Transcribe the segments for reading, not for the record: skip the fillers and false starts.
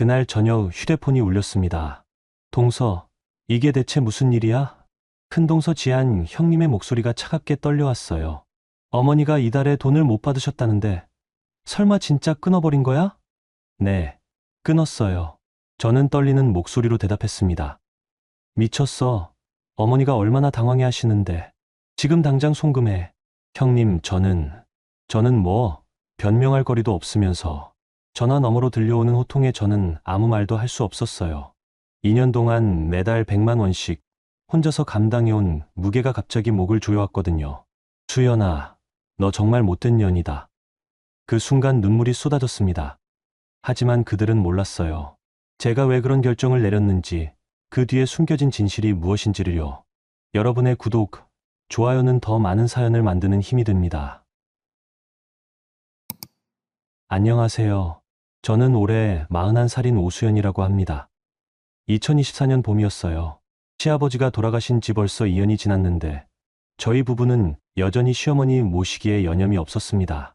그날 저녁 휴대폰이 울렸습니다. 동서, 이게 대체 무슨 일이야? 큰동서 지한 형님의 목소리가 차갑게 떨려왔어요. 어머니가 이달에 돈을 못 받으셨다는데 설마 진짜 끊어버린 거야? 네, 끊었어요. 저는 떨리는 목소리로 대답했습니다. 미쳤어. 어머니가 얼마나 당황해 하시는데. 지금 당장 송금해. 형님, 저는 뭐, 변명할 거리도 없으면서 전화 너머로 들려오는 호통에 저는 아무 말도 할 수 없었어요. 2년 동안 매달 100만 원씩 혼자서 감당해온 무게가 갑자기 목을 조여왔거든요. 수연아, 너 정말 못된 년이다. 그 순간 눈물이 쏟아졌습니다. 하지만 그들은 몰랐어요. 제가 왜 그런 결정을 내렸는지, 그 뒤에 숨겨진 진실이 무엇인지를요. 여러분의 구독, 좋아요는 더 많은 사연을 만드는 힘이 됩니다. 안녕하세요. 저는 올해 41살인 오수연이라고 합니다. 2024년 봄이었어요. 시아버지가 돌아가신 지 벌써 2년이 지났는데 저희 부부는 여전히 시어머니 모시기에 여념이 없었습니다.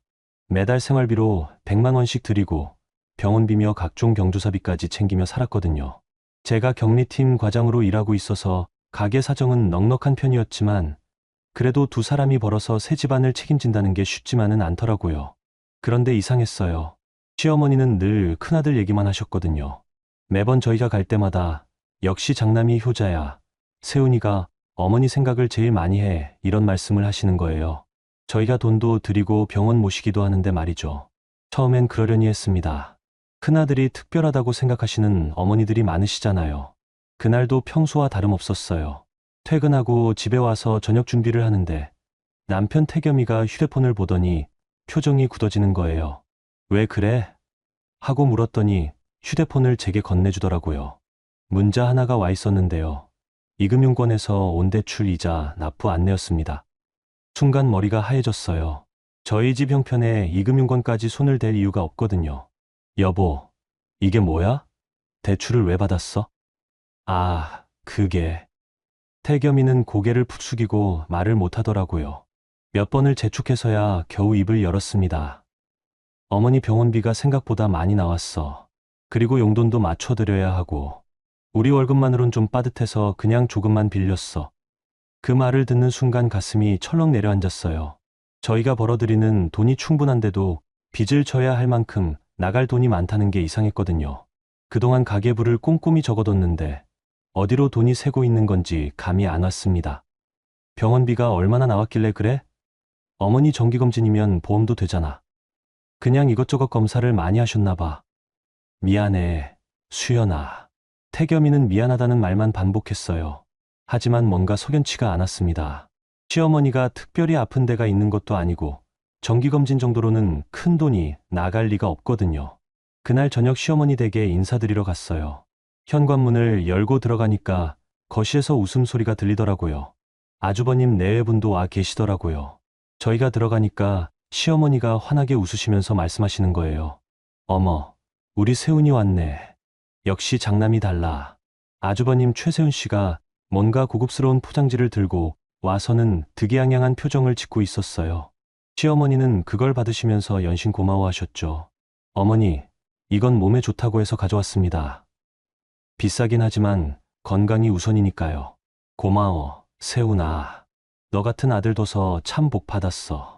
매달 생활비로 100만 원씩 드리고 병원비며 각종 경조사비까지 챙기며 살았거든요. 제가 격리팀 과장으로 일하고 있어서 가게 사정은 넉넉한 편이었지만 그래도 두 사람이 벌어서 새 집안을 책임진다는 게 쉽지만은 않더라고요. 그런데 이상했어요. 시어머니는 늘 큰아들 얘기만 하셨거든요. 매번 저희가 갈 때마다 역시 장남이 효자야. 세훈이가 어머니 생각을 제일 많이 해. 이런 말씀을 하시는 거예요. 저희가 돈도 드리고 병원 모시기도 하는데 말이죠. 처음엔 그러려니 했습니다. 큰아들이 특별하다고 생각하시는 어머니들이 많으시잖아요. 그날도 평소와 다름없었어요. 퇴근하고 집에 와서 저녁 준비를 하는데 남편 태겸이가 휴대폰을 보더니 표정이 굳어지는 거예요. 왜 그래? 하고 물었더니 휴대폰을 제게 건네주더라고요. 문자 하나가 와 있었는데요. 이금융권에서 온 대출 이자 납부 안내였습니다. 순간 머리가 하얘졌어요. 저희 집 형편에 이금융권까지 손을 댈 이유가 없거든요. 여보, 이게 뭐야? 대출을 왜 받았어? 아, 그게... 태겸이는 고개를 푹 숙이고 말을 못하더라고요. 몇 번을 재촉해서야 겨우 입을 열었습니다. 어머니 병원비가 생각보다 많이 나왔어. 그리고 용돈도 맞춰드려야 하고 우리 월급만으론 좀 빠듯해서 그냥 조금만 빌렸어. 그 말을 듣는 순간 가슴이 철렁 내려앉았어요. 저희가 벌어들이는 돈이 충분한데도 빚을 져야 할 만큼 나갈 돈이 많다는 게 이상했거든요. 그동안 가계부를 꼼꼼히 적어뒀는데 어디로 돈이 새고 있는 건지 감이 안 왔습니다. 병원비가 얼마나 나왔길래 그래? 어머니 정기검진이면 보험도 되잖아. 그냥 이것저것 검사를 많이 하셨나 봐. 미안해, 수연아. 태겸이는 미안하다는 말만 반복했어요. 하지만 뭔가 석연치가 않았습니다. 시어머니가 특별히 아픈 데가 있는 것도 아니고 정기검진 정도로는 큰 돈이 나갈 리가 없거든요. 그날 저녁 시어머니 댁에 인사드리러 갔어요. 현관문을 열고 들어가니까 거실에서 웃음소리가 들리더라고요. 아주버님 내외분도 와 계시더라고요. 저희가 들어가니까 시어머니가 환하게 웃으시면서 말씀하시는 거예요. 어머, 우리 세훈이 왔네. 역시 장남이 달라. 아주버님 최세훈 씨가 뭔가 고급스러운 포장지를 들고 와서는 득이양양한 표정을 짓고 있었어요. 시어머니는 그걸 받으시면서 연신 고마워하셨죠. 어머니, 이건 몸에 좋다고 해서 가져왔습니다. 비싸긴 하지만 건강이 우선이니까요. 고마워, 세훈아. 너 같은 아들 둬서 참 복 받았어.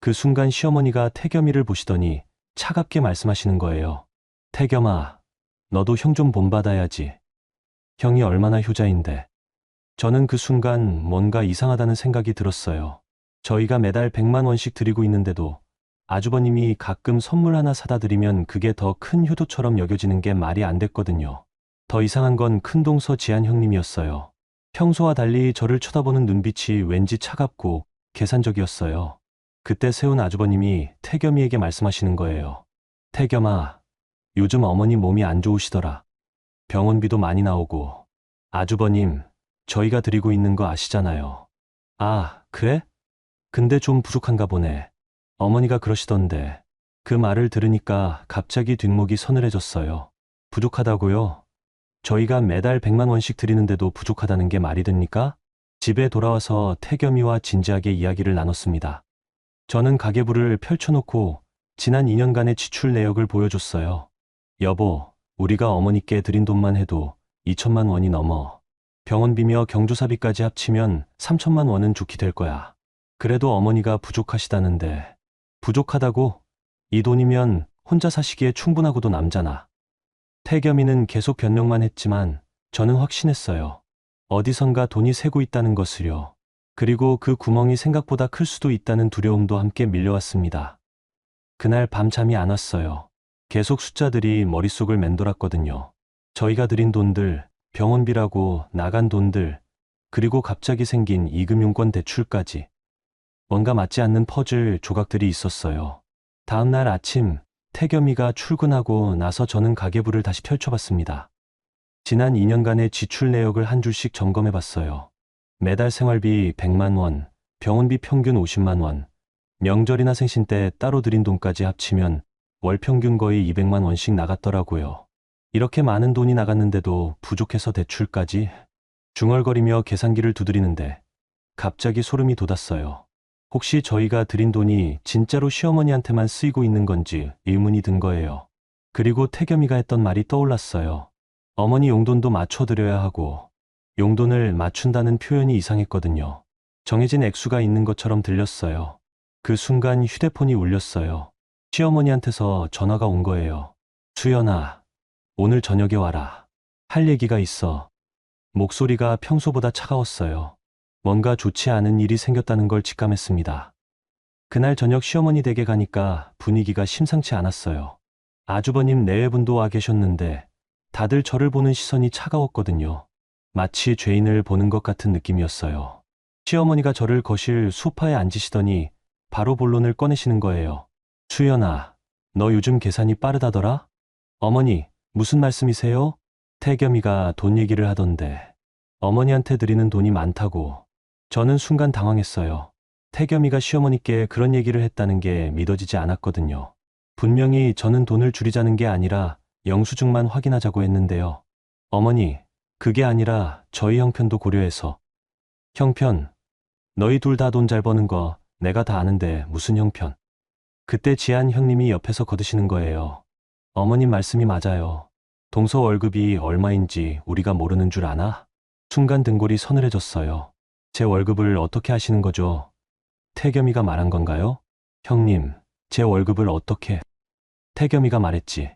그 순간 시어머니가 태겸이를 보시더니 차갑게 말씀하시는 거예요. 태겸아, 너도 형 좀 본받아야지. 형이 얼마나 효자인데. 저는 그 순간 뭔가 이상하다는 생각이 들었어요. 저희가 매달 100만 원씩 드리고 있는데도 아주버님이 가끔 선물 하나 사다 드리면 그게 더 큰 효도처럼 여겨지는 게 말이 안 됐거든요. 더 이상한 건 큰동서 지한 형님이었어요. 평소와 달리 저를 쳐다보는 눈빛이 왠지 차갑고 계산적이었어요. 그때 세운 아주버님이 태겸이에게 말씀하시는 거예요. 태겸아, 요즘 어머니 몸이 안 좋으시더라. 병원비도 많이 나오고. 아주버님, 저희가 드리고 있는 거 아시잖아요. 아, 그래? 근데 좀 부족한가 보네. 어머니가 그러시던데. 그 말을 들으니까 갑자기 뒷목이 서늘해졌어요. 부족하다고요? 저희가 매달 100만 원씩 드리는데도 부족하다는 게 말이 됩니까? 집에 돌아와서 태겸이와 진지하게 이야기를 나눴습니다. 저는 가계부를 펼쳐놓고 지난 2년간의 지출 내역을 보여줬어요. 여보, 우리가 어머니께 드린 돈만 해도 2천만 원이 넘어. 병원비며 경조사비까지 합치면 3천만 원은 좋게 될 거야. 그래도 어머니가 부족하시다는데. 부족하다고? 이 돈이면 혼자 사시기에 충분하고도 남잖아. 태겸이는 계속 변명만 했지만 저는 확신했어요. 어디선가 돈이 새고 있다는 것을요. 그리고 그 구멍이 생각보다 클 수도 있다는 두려움도 함께 밀려왔습니다. 그날 밤 잠이 안 왔어요. 계속 숫자들이 머릿속을 맴돌았거든요. 저희가 드린 돈들, 병원비라고 나간 돈들, 그리고 갑자기 생긴 이금융권 대출까지. 뭔가 맞지 않는 퍼즐 조각들이 있었어요. 다음 날 아침, 태겸이가 출근하고 나서 저는 가계부를 다시 펼쳐봤습니다. 지난 2년간의 지출 내역을 한 줄씩 점검해봤어요. 매달 생활비 100만 원, 병원비 평균 50만 원, 명절이나 생신 때 따로 드린 돈까지 합치면 월 평균 거의 200만 원씩 나갔더라고요. 이렇게 많은 돈이 나갔는데도 부족해서 대출까지? 중얼거리며 계산기를 두드리는데 갑자기 소름이 돋았어요. 혹시 저희가 드린 돈이 진짜로 시어머니한테만 쓰이고 있는 건지 의문이 든 거예요. 그리고 태겸이가 했던 말이 떠올랐어요. 어머니 용돈도 맞춰드려야 하고. 용돈을 맞춘다는 표현이 이상했거든요. 정해진 액수가 있는 것처럼 들렸어요. 그 순간 휴대폰이 울렸어요. 시어머니한테서 전화가 온 거예요. 수연아, 오늘 저녁에 와라. 할 얘기가 있어. 목소리가 평소보다 차가웠어요. 뭔가 좋지 않은 일이 생겼다는 걸 직감했습니다. 그날 저녁 시어머니 댁에 가니까 분위기가 심상치 않았어요. 아주버님 내외분도 와 계셨는데 다들 저를 보는 시선이 차가웠거든요. 마치 죄인을 보는 것 같은 느낌이었어요. 시어머니가 저를 거실 소파에 앉으시더니 바로 본론을 꺼내시는 거예요. 수연아, 너 요즘 계산이 빠르다더라? 어머니, 무슨 말씀이세요? 태겸이가 돈 얘기를 하던데. 어머니한테 드리는 돈이 많다고. 저는 순간 당황했어요. 태겸이가 시어머니께 그런 얘기를 했다는 게 믿어지지 않았거든요. 분명히 저는 돈을 줄이자는 게 아니라 영수증만 확인하자고 했는데요. 어머니, 그게 아니라 저희 형편도 고려해서. 형편? 너희 둘 다 돈 잘 버는 거 내가 다 아는데 무슨 형편? 그때 지한 형님이 옆에서 거드시는 거예요. 어머님 말씀이 맞아요. 동서 월급이 얼마인지 우리가 모르는 줄 아나? 순간 등골이 서늘해졌어요. 제 월급을 어떻게 아시는 거죠? 태겸이가 말한 건가요? 형님, 제 월급을 어떻게? 태겸이가 말했지.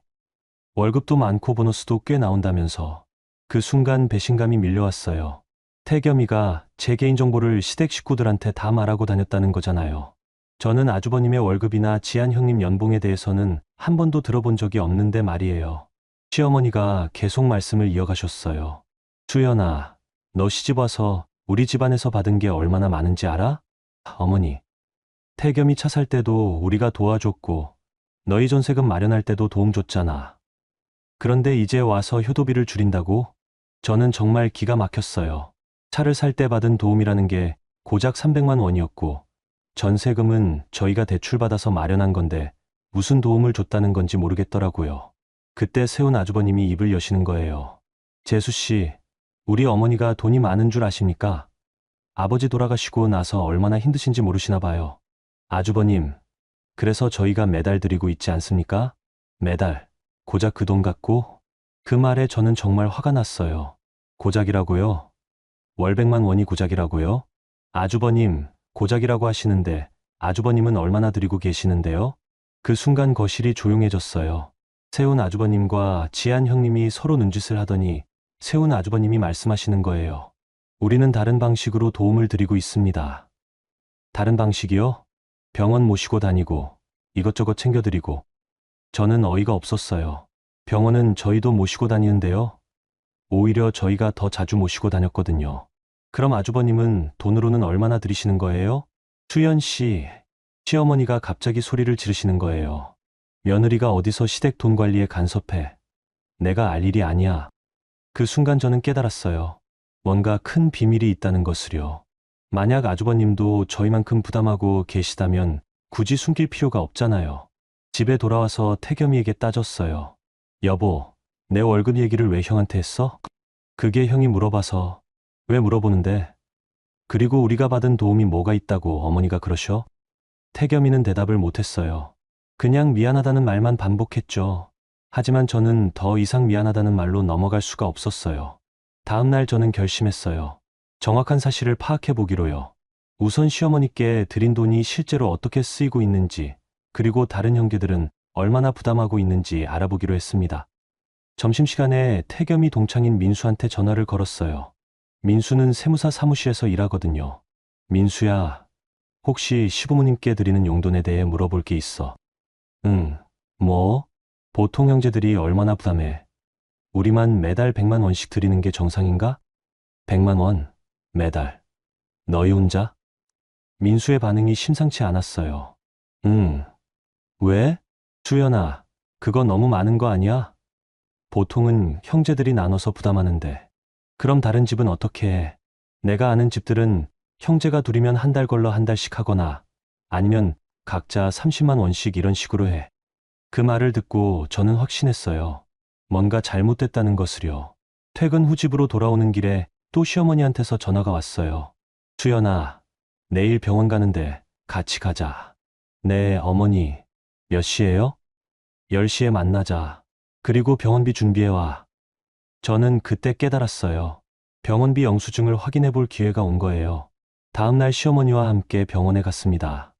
월급도 많고 보너스도 꽤 나온다면서. 그 순간 배신감이 밀려왔어요. 태겸이가 제 개인정보를 시댁 식구들한테 다 말하고 다녔다는 거잖아요. 저는 아주버님의 월급이나 지한 형님 연봉에 대해서는 한 번도 들어본 적이 없는데 말이에요. 시어머니가 계속 말씀을 이어가셨어요. 수연아, 너 시집 와서 우리 집안에서 받은 게 얼마나 많은지 알아? 어머니, 태겸이 차 살 때도 우리가 도와줬고 너희 전세금 마련할 때도 도움 줬잖아. 그런데 이제 와서 효도비를 줄인다고? 저는 정말 기가 막혔어요. 차를 살 때 받은 도움이라는 게 고작 300만 원이었고 전세금은 저희가 대출받아서 마련한 건데 무슨 도움을 줬다는 건지 모르겠더라고요. 그때 세운 아주버님이 입을 여시는 거예요. 재수 씨, 우리 어머니가 돈이 많은 줄 아십니까? 아버지 돌아가시고 나서 얼마나 힘드신지 모르시나 봐요. 아주버님, 그래서 저희가 매달 드리고 있지 않습니까? 매달, 고작 그 돈 갖고? 그 말에 저는 정말 화가 났어요. 고작이라고요? 월 100만 원이 고작이라고요? 아주버님, 고작이라고 하시는데 아주버님은 얼마나 드리고 계시는데요? 그 순간 거실이 조용해졌어요. 세훈 아주버님과 지한 형님이 서로 눈짓을 하더니 세훈 아주버님이 말씀하시는 거예요. 우리는 다른 방식으로 도움을 드리고 있습니다. 다른 방식이요? 병원 모시고 다니고 이것저것 챙겨드리고. 저는 어이가 없었어요. 병원은 저희도 모시고 다니는데요. 오히려 저희가 더 자주 모시고 다녔거든요. 그럼 아주버님은 돈으로는 얼마나 들이시는 거예요? 수연 씨, 시어머니가 갑자기 소리를 지르시는 거예요. 며느리가 어디서 시댁 돈 관리에 간섭해. 내가 알 일이 아니야. 그 순간 저는 깨달았어요. 뭔가 큰 비밀이 있다는 것을요. 만약 아주버님도 저희만큼 부담하고 계시다면 굳이 숨길 필요가 없잖아요. 집에 돌아와서 태겸이에게 따졌어요. 여보, 내 월급 얘기를 왜 형한테 했어? 그게 형이 물어봐서. 왜 물어보는데? 그리고 우리가 받은 도움이 뭐가 있다고 어머니가 그러셔? 태겸이는 대답을 못했어요. 그냥 미안하다는 말만 반복했죠. 하지만 저는 더 이상 미안하다는 말로 넘어갈 수가 없었어요. 다음 날 저는 결심했어요. 정확한 사실을 파악해 보기로요. 우선 시어머니께 드린 돈이 실제로 어떻게 쓰이고 있는지, 그리고 다른 형제들은 얼마나 부담하고 있는지 알아보기로 했습니다. 점심시간에 태겸이 동창인 민수한테 전화를 걸었어요. 민수는 세무사 사무실에서 일하거든요. 민수야, 혹시 시부모님께 드리는 용돈에 대해 물어볼 게 있어. 응, 뭐? 보통 형제들이 얼마나 부담해? 우리만 매달 100만 원씩 드리는 게 정상인가? 100만 원, 매달. 너희 혼자? 민수의 반응이 심상치 않았어요. 응, 왜? 수연아, 그거 너무 많은 거 아니야? 보통은 형제들이 나눠서 부담하는데. 그럼 다른 집은 어떻게 해? 내가 아는 집들은 형제가 둘이면 한 달 걸러 한 달씩 하거나 아니면 각자 30만 원씩 이런 식으로 해. 그 말을 듣고 저는 확신했어요. 뭔가 잘못됐다는 것을요. 퇴근 후 집으로 돌아오는 길에 또 시어머니한테서 전화가 왔어요. 수연아, 내일 병원 가는데 같이 가자. 네, 어머니. 몇 시에요? 10시에 만나자. 그리고 병원비 준비해와. 저는 그때 깨달았어요. 병원비 영수증을 확인해 볼 기회가 온 거예요. 다음 날 시어머니와 함께 병원에 갔습니다.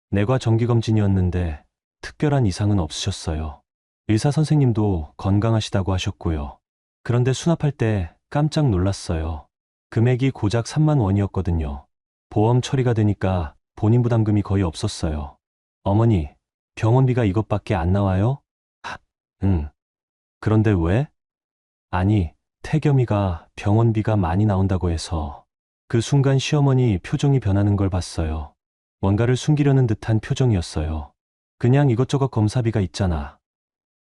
내과 정기검진이었는데 특별한 이상은 없으셨어요. 의사 선생님도 건강하시다고 하셨고요. 그런데 수납할 때 깜짝 놀랐어요. 금액이 고작 3만 원이었거든요. 보험 처리가 되니까 본인 부담금이 거의 없었어요. 어머니, 병원비가 이것밖에 안 나와요? 응. 그런데 왜? 아니, 태겸이가 병원비가 많이 나온다고 해서. 그 순간 시어머니 표정이 변하는 걸 봤어요. 뭔가를 숨기려는 듯한 표정이었어요. 그냥 이것저것 검사비가 있잖아.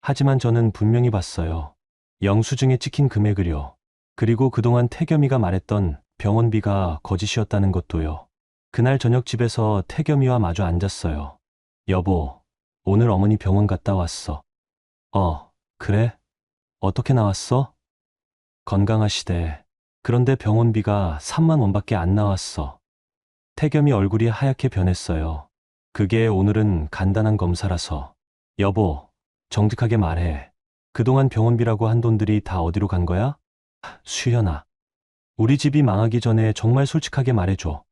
하지만 저는 분명히 봤어요. 영수증에 찍힌 금액을요. 그리고 그동안 태겸이가 말했던 병원비가 거짓이었다는 것도요. 그날 저녁 집에서 태겸이와 마주 앉았어요. 여보, 오늘 어머니 병원 갔다 왔어. 그래? 어떻게 나왔어? 건강하시대. 그런데 병원비가 3만 원밖에 안 나왔어. 태겸이 얼굴이 하얗게 변했어요. 그게 오늘은 간단한 검사라서. 여보, 정직하게 말해. 그동안 병원비라고 한 돈들이 다 어디로 간 거야? 수연아, 우리 집이 망하기 전에 정말 솔직하게 말해줘.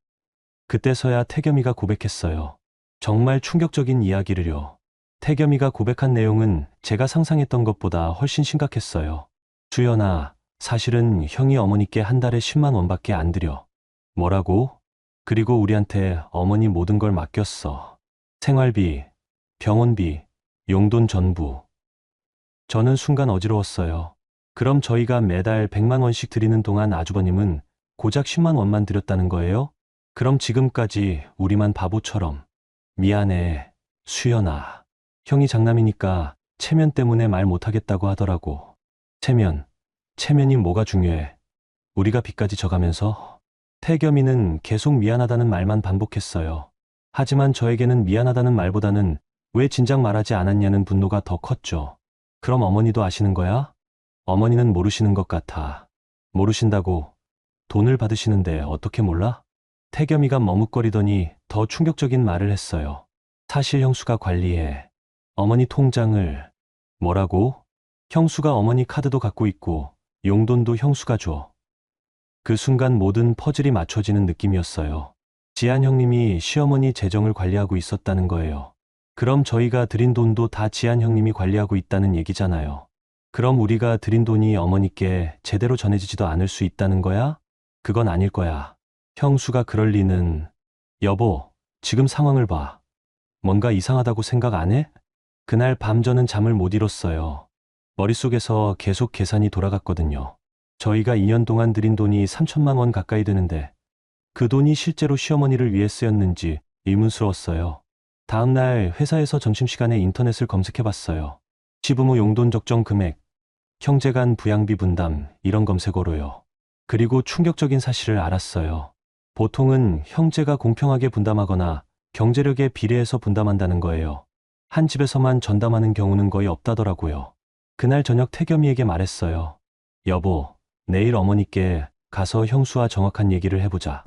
그때서야 태겸이가 고백했어요. 정말 충격적인 이야기를요. 태겸이가 고백한 내용은 제가 상상했던 것보다 훨씬 심각했어요. 수연아, 사실은 형이 어머니께 한 달에 10만 원밖에 안 드려. 뭐라고? 그리고 우리한테 어머니 모든 걸 맡겼어. 생활비, 병원비, 용돈 전부. 저는 순간 어지러웠어요. 그럼 저희가 매달 100만 원씩 드리는 동안 아주버님은 고작 10만 원만 드렸다는 거예요? 그럼 지금까지 우리만 바보처럼. 미안해, 수연아. 형이 장남이니까 체면 때문에 말 못하겠다고 하더라고. 체면이 뭐가 중요해? 우리가 빚까지 져가면서? 태겸이는 계속 미안하다는 말만 반복했어요. 하지만 저에게는 미안하다는 말보다는 왜 진작 말하지 않았냐는 분노가 더 컸죠. 그럼 어머니도 아시는 거야? 어머니는 모르시는 것 같아. 모르신다고? 돈을 받으시는데 어떻게 몰라? 태겸이가 머뭇거리더니 더 충격적인 말을 했어요. 사실 형수가 관리해. 어머니 통장을. 뭐라고? 형수가 어머니 카드도 갖고 있고 용돈도 형수가 줘. 그 순간 모든 퍼즐이 맞춰지는 느낌이었어요. 지한 형님이 시어머니 재정을 관리하고 있었다는 거예요. 그럼 저희가 드린 돈도 다 지한 형님이 관리하고 있다는 얘기잖아요. 그럼 우리가 드린 돈이 어머니께 제대로 전해지지도 않을 수 있다는 거야? 그건 아닐 거야. 형수가 그럴 리는. 여보, 지금 상황을 봐. 뭔가 이상하다고 생각 안 해? 그날 밤 저는 잠을 못 이뤘어요. 머릿속에서 계속 계산이 돌아갔거든요. 저희가 2년 동안 들인 돈이 3천만 원 가까이 되는데 그 돈이 실제로 시어머니를 위해 쓰였는지 의문스러웠어요. 다음 날 회사에서 점심시간에 인터넷을 검색해봤어요. 시부모 용돈 적정 금액, 형제 간 부양비 분담 이런 검색어로요. 그리고 충격적인 사실을 알았어요. 보통은 형제가 공평하게 분담하거나 경제력에 비례해서 분담한다는 거예요. 한 집에서만 전담하는 경우는 거의 없다더라고요. 그날 저녁 태겸이에게 말했어요. 여보, 내일 어머니께 가서 형수와 정확한 얘기를 해보자.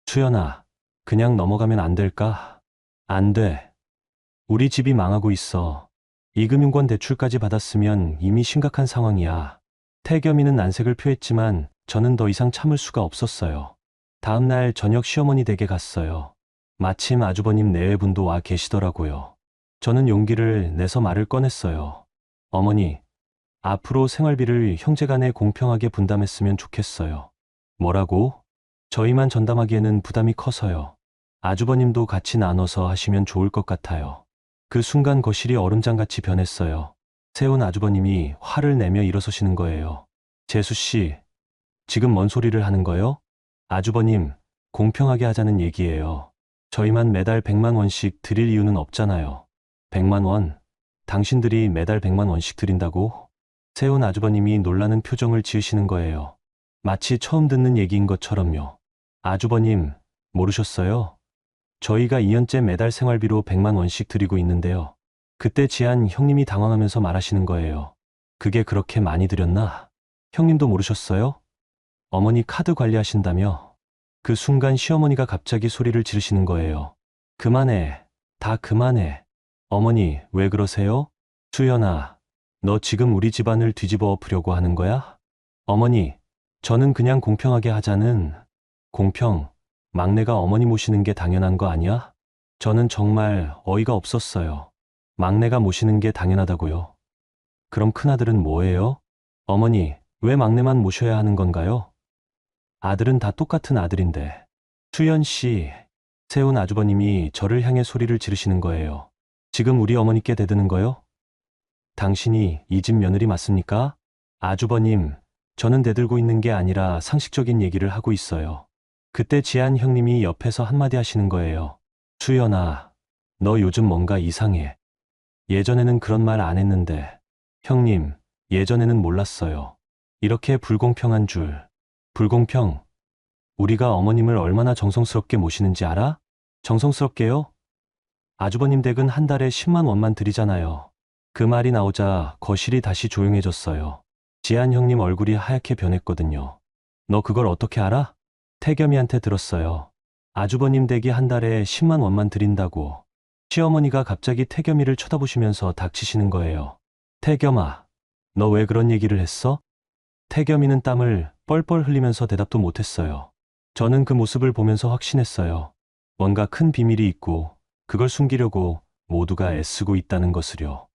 수연아, 그냥 넘어가면 안 될까? 안 돼. 우리 집이 망하고 있어. 이금융권 대출까지 받았으면 이미 심각한 상황이야. 태겸이는 난색을 표했지만 저는 더 이상 참을 수가 없었어요. 다음 날 저녁 시어머니 댁에 갔어요. 마침 아주버님 내외분도 와 계시더라고요. 저는 용기를 내서 말을 꺼냈어요. 어머니, 앞으로 생활비를 형제간에 공평하게 분담했으면 좋겠어요. 뭐라고? 저희만 전담하기에는 부담이 커서요. 아주버님도 같이 나눠서 하시면 좋을 것 같아요. 그 순간 거실이 얼음장같이 변했어요. 세운 아주버님이 화를 내며 일어서시는 거예요. 재수 씨, 지금 뭔 소리를 하는 거요? 아주버님, 공평하게 하자는 얘기예요. 저희만 매달 100만 원씩 드릴 이유는 없잖아요. 100만 원? 당신들이 매달 100만 원씩 드린다고? 세운 아주버님이 놀라는 표정을 지으시는 거예요. 마치 처음 듣는 얘기인 것처럼요. 아주버님, 모르셨어요? 저희가 2년째 매달 생활비로 100만 원씩 드리고 있는데요. 그때 지한 형님이 당황하면서 말하시는 거예요. 그게 그렇게 많이 드렸나? 형님도 모르셨어요? 어머니 카드 관리하신다며? 그 순간 시어머니가 갑자기 소리를 지르시는 거예요. 그만해. 다 그만해. 어머니, 왜 그러세요? 수연아, 너 지금 우리 집안을 뒤집어 엎으려고 하는 거야? 어머니, 저는 그냥 공평하게 하자는. 공평, 막내가 어머니 모시는 게 당연한 거 아니야? 저는 정말 어이가 없었어요. 막내가 모시는 게 당연하다고요. 그럼 큰아들은 뭐예요? 어머니, 왜 막내만 모셔야 하는 건가요? 아들은 다 똑같은 아들인데. 수연 씨, 세운 아주버님이 저를 향해 소리를 지르시는 거예요. 지금 우리 어머니께 대드는 거요? 당신이 이 집 며느리 맞습니까? 아주버님, 저는 대들고 있는 게 아니라 상식적인 얘기를 하고 있어요. 그때 지한 형님이 옆에서 한마디 하시는 거예요. 수연아, 너 요즘 뭔가 이상해. 예전에는 그런 말 안 했는데. 형님, 예전에는 몰랐어요. 이렇게 불공평한 줄. 불공평? 우리가 어머님을 얼마나 정성스럽게 모시는지 알아? 정성스럽게요? 아주버님 댁은 한 달에 10만 원만 드리잖아요. 그 말이 나오자 거실이 다시 조용해졌어요. 지한 형님 얼굴이 하얗게 변했거든요. 너 그걸 어떻게 알아? 태겸이한테 들었어요. 아주버님 댁이 한 달에 10만 원만 드린다고. 시어머니가 갑자기 태겸이를 쳐다보시면서 닥치시는 거예요. 태겸아, 너 왜 그런 얘기를 했어? 태겸이는 땀을 뻘뻘 흘리면서 대답도 못했어요. 저는 그 모습을 보면서 확신했어요. 뭔가 큰 비밀이 있고 그걸 숨기려고 모두가 애쓰고 있다는 것을요.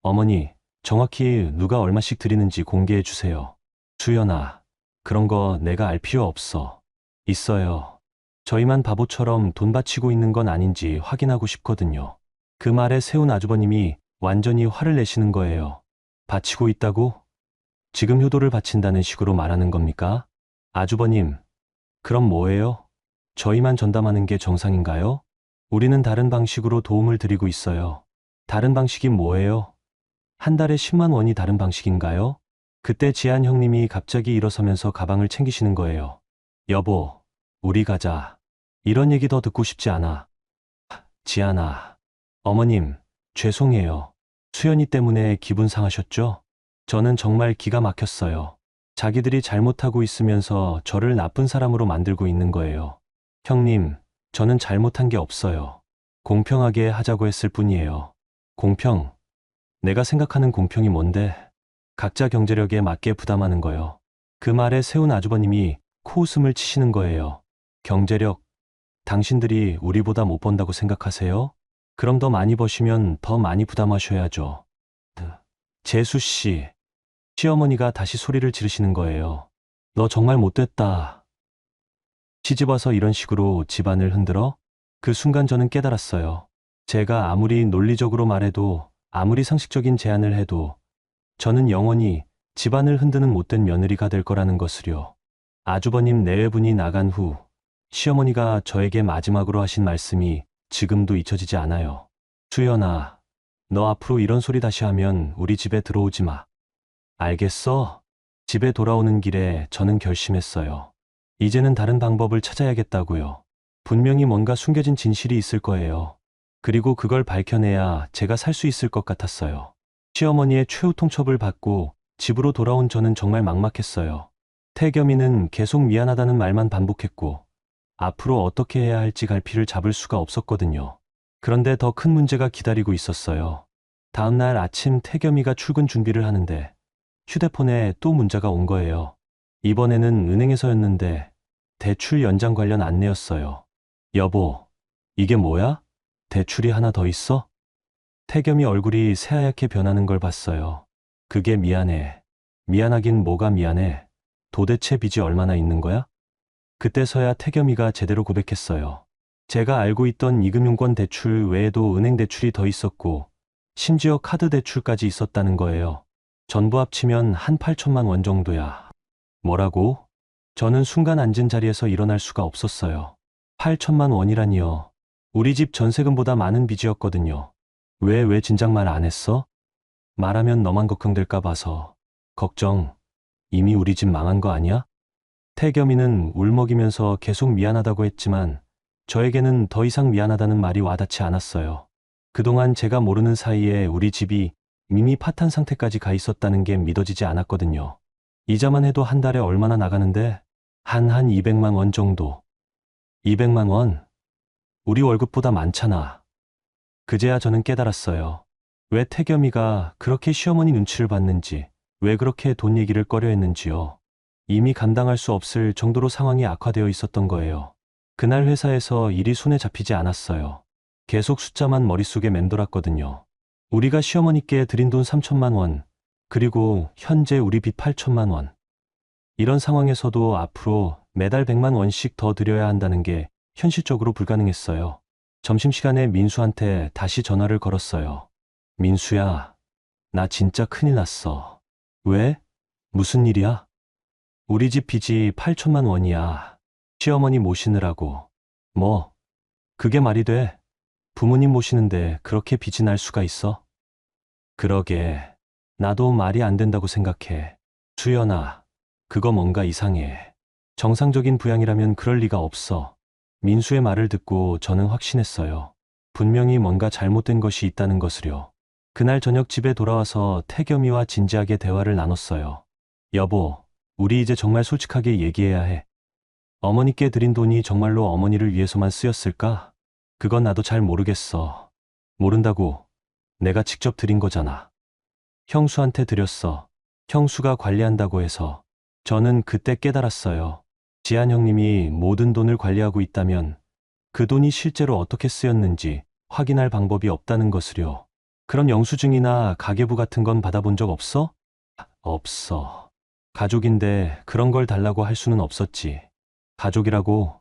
어머니, 정확히 누가 얼마씩 드리는지 공개해 주세요. 수연아, 그런 거 내가 알 필요 없어. 있어요. 저희만 바보처럼 돈 바치고 있는 건 아닌지 확인하고 싶거든요. 그 말에 세운 아주버님이 완전히 화를 내시는 거예요. 바치고 있다고? 지금 효도를 바친다는 식으로 말하는 겁니까? 아주버님, 그럼 뭐예요? 저희만 전담하는 게 정상인가요? 우리는 다른 방식으로 도움을 드리고 있어요. 다른 방식이 뭐예요? 한 달에 10만 원이 다른 방식인가요? 그때 지한 형님이 갑자기 일어서면서 가방을 챙기시는 거예요. 여보, 우리 가자. 이런 얘기 더 듣고 싶지 않아. 지한아. 어머님, 죄송해요. 수연이 때문에 기분 상하셨죠? 저는 정말 기가 막혔어요. 자기들이 잘못하고 있으면서 저를 나쁜 사람으로 만들고 있는 거예요. 형님, 저는 잘못한 게 없어요. 공평하게 하자고 했을 뿐이에요. 공평? 내가 생각하는 공평이 뭔데? 각자 경제력에 맞게 부담하는 거요. 그 말에 세운 아주버님이 코웃음을 치시는 거예요. 경제력? 당신들이 우리보다 못 번다고 생각하세요? 그럼 더 많이 버시면 더 많이 부담하셔야죠. 재수 씨. 시어머니가 다시 소리를 지르시는 거예요. 너 정말 못됐다. 시집 와서 이런 식으로 집안을 흔들어? 그 순간 저는 깨달았어요. 제가 아무리 논리적으로 말해도, 아무리 상식적인 제안을 해도 저는 영원히 집안을 흔드는 못된 며느리가 될 거라는 것을요. 아주버님 내외분이 나간 후 시어머니가 저에게 마지막으로 하신 말씀이 지금도 잊혀지지 않아요. 수연아, 너 앞으로 이런 소리 다시 하면 우리 집에 들어오지 마. 알겠어? 집에 돌아오는 길에 저는 결심했어요. 이제는 다른 방법을 찾아야겠다고요. 분명히 뭔가 숨겨진 진실이 있을 거예요. 그리고 그걸 밝혀내야 제가 살 수 있을 것 같았어요. 시어머니의 최후 통첩을 받고 집으로 돌아온 저는 정말 막막했어요. 태겸이는 계속 미안하다는 말만 반복했고 앞으로 어떻게 해야 할지 갈피를 잡을 수가 없었거든요. 그런데 더 큰 문제가 기다리고 있었어요. 다음날 아침 태겸이가 출근 준비를 하는데 휴대폰에 또 문자가 온 거예요. 이번에는 은행에서였는데 대출 연장 관련 안내였어요. 여보, 이게 뭐야? 대출이 하나 더 있어? 태겸이 얼굴이 새하얗게 변하는 걸 봤어요. 그게 미안해. 미안하긴 뭐가 미안해. 도대체 빚이 얼마나 있는 거야? 그때서야 태겸이가 제대로 고백했어요. 제가 알고 있던 이금융권 대출 외에도 은행 대출이 더 있었고 심지어 카드 대출까지 있었다는 거예요. 전부 합치면 한 8천만 원 정도야. 뭐라고? 저는 순간 앉은 자리에서 일어날 수가 없었어요. 8천만 원이라니요. 우리 집 전세금보다 많은 빚이었거든요. 왜 진작 말 안 했어? 말하면 너만 걱정될까 봐서. 걱정. 이미 우리 집 망한 거 아니야? 태겸이는 울먹이면서 계속 미안하다고 했지만 저에게는 더 이상 미안하다는 말이 와닿지 않았어요. 그동안 제가 모르는 사이에 우리 집이 이미 파탄 상태까지 가 있었다는 게 믿어지지 않았거든요. 이자만 해도 한 달에 얼마나 나가는데? 한 200만 원 정도. 200만 원? 우리 월급보다 많잖아. 그제야 저는 깨달았어요. 왜 태겸이가 그렇게 시어머니 눈치를 봤는지, 왜 그렇게 돈 얘기를 꺼려 했는지요. 이미 감당할 수 없을 정도로 상황이 악화되어 있었던 거예요. 그날 회사에서 일이 손에 잡히지 않았어요. 계속 숫자만 머릿속에 맴돌았거든요. 우리가 시어머니께 드린 돈 3천만 원, 그리고 현재 우리 빚 8천만 원. 이런 상황에서도 앞으로 매달 100만 원씩 더 드려야 한다는 게 현실적으로 불가능했어요. 점심시간에 민수한테 다시 전화를 걸었어요. 민수야, 나 진짜 큰일 났어. 왜? 무슨 일이야? 우리 집 빚이 8천만 원이야. 시어머니 모시느라고. 뭐, 그게 말이 돼? 부모님 모시는데 그렇게 빚이 날 수가 있어? 그러게, 나도 말이 안 된다고 생각해. 수연아, 그거 뭔가 이상해. 정상적인 부양이라면 그럴 리가 없어. 민수의 말을 듣고 저는 확신했어요. 분명히 뭔가 잘못된 것이 있다는 것을요. 그날 저녁 집에 돌아와서 태겸이와 진지하게 대화를 나눴어요. 여보, 우리 이제 정말 솔직하게 얘기해야 해. 어머니께 드린 돈이 정말로 어머니를 위해서만 쓰였을까? 그건 나도 잘 모르겠어. 모른다고. 내가 직접 드린 거잖아. 형수한테 드렸어. 형수가 관리한다고 해서. 저는 그때 깨달았어요. 지한 형님이 모든 돈을 관리하고 있다면 그 돈이 실제로 어떻게 쓰였는지 확인할 방법이 없다는 것을요. 그럼 영수증이나 가계부 같은 건 받아본 적 없어? 없어. 가족인데 그런 걸 달라고 할 수는 없었지. 가족이라고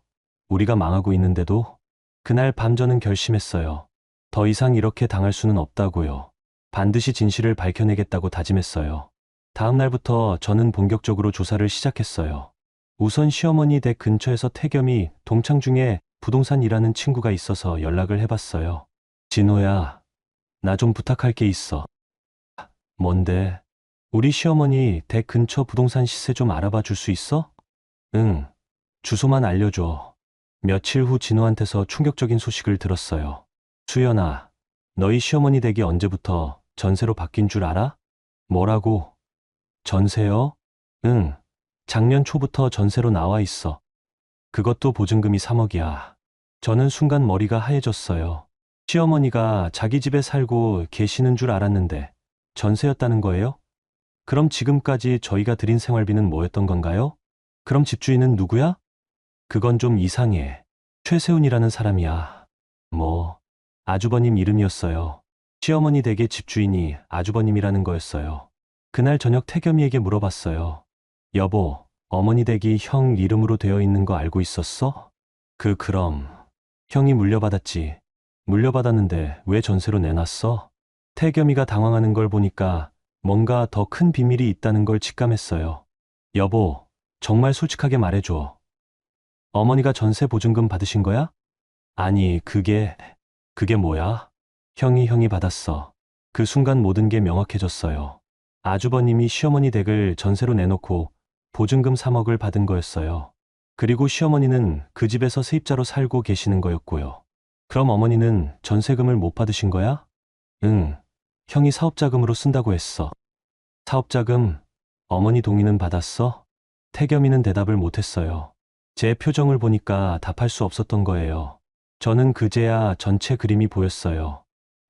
우리가 망하고 있는데도. 그날 밤 저는 결심했어요. 더 이상 이렇게 당할 수는 없다고요. 반드시 진실을 밝혀내겠다고 다짐했어요. 다음 날부터 저는 본격적으로 조사를 시작했어요. 우선 시어머니 댁 근처에서 태겸이 동창 중에 부동산 일하는 친구가 있어서 연락을 해봤어요. 진호야, 나 좀 부탁할 게 있어. 뭔데? 우리 시어머니 댁 근처 부동산 시세 좀 알아봐 줄 수 있어? 응, 주소만 알려줘. 며칠 후 진호한테서 충격적인 소식을 들었어요. 수연아, 너희 시어머니 댁이 언제부터 전세로 바뀐 줄 알아? 뭐라고? 전세요? 응, 작년 초부터 전세로 나와 있어. 그것도 보증금이 3억이야. 저는 순간 머리가 하얘졌어요. 시어머니가 자기 집에 살고 계시는 줄 알았는데 전세였다는 거예요? 그럼 지금까지 저희가 드린 생활비는 뭐였던 건가요? 그럼 집주인은 누구야? 그건 좀 이상해. 최세훈이라는 사람이야. 뭐, 아주버님 이름이었어요. 시어머니 댁의 집주인이 아주버님이라는 거였어요. 그날 저녁 태겸이에게 물어봤어요. 여보, 어머니 댁이 형 이름으로 되어 있는 거 알고 있었어? 그럼. 형이 물려받았지. 물려받았는데 왜 전세로 내놨어? 태겸이가 당황하는 걸 보니까 뭔가 더 큰 비밀이 있다는 걸 직감했어요. 여보, 정말 솔직하게 말해줘. 어머니가 전세 보증금 받으신 거야? 아니, 그게 뭐야? 형이 받았어. 그 순간 모든 게 명확해졌어요. 아주버님이 시어머니 댁을 전세로 내놓고 보증금 3억을 받은 거였어요. 그리고 시어머니는 그 집에서 세입자로 살고 계시는 거였고요. 그럼 어머니는 전세금을 못 받으신 거야? 응, 형이 사업자금으로 쓴다고 했어. 사업자금, 어머니 동의는 받았어? 태겸이는 대답을 못했어요. 제 표정을 보니까 답할 수 없었던 거예요. 저는 그제야 전체 그림이 보였어요.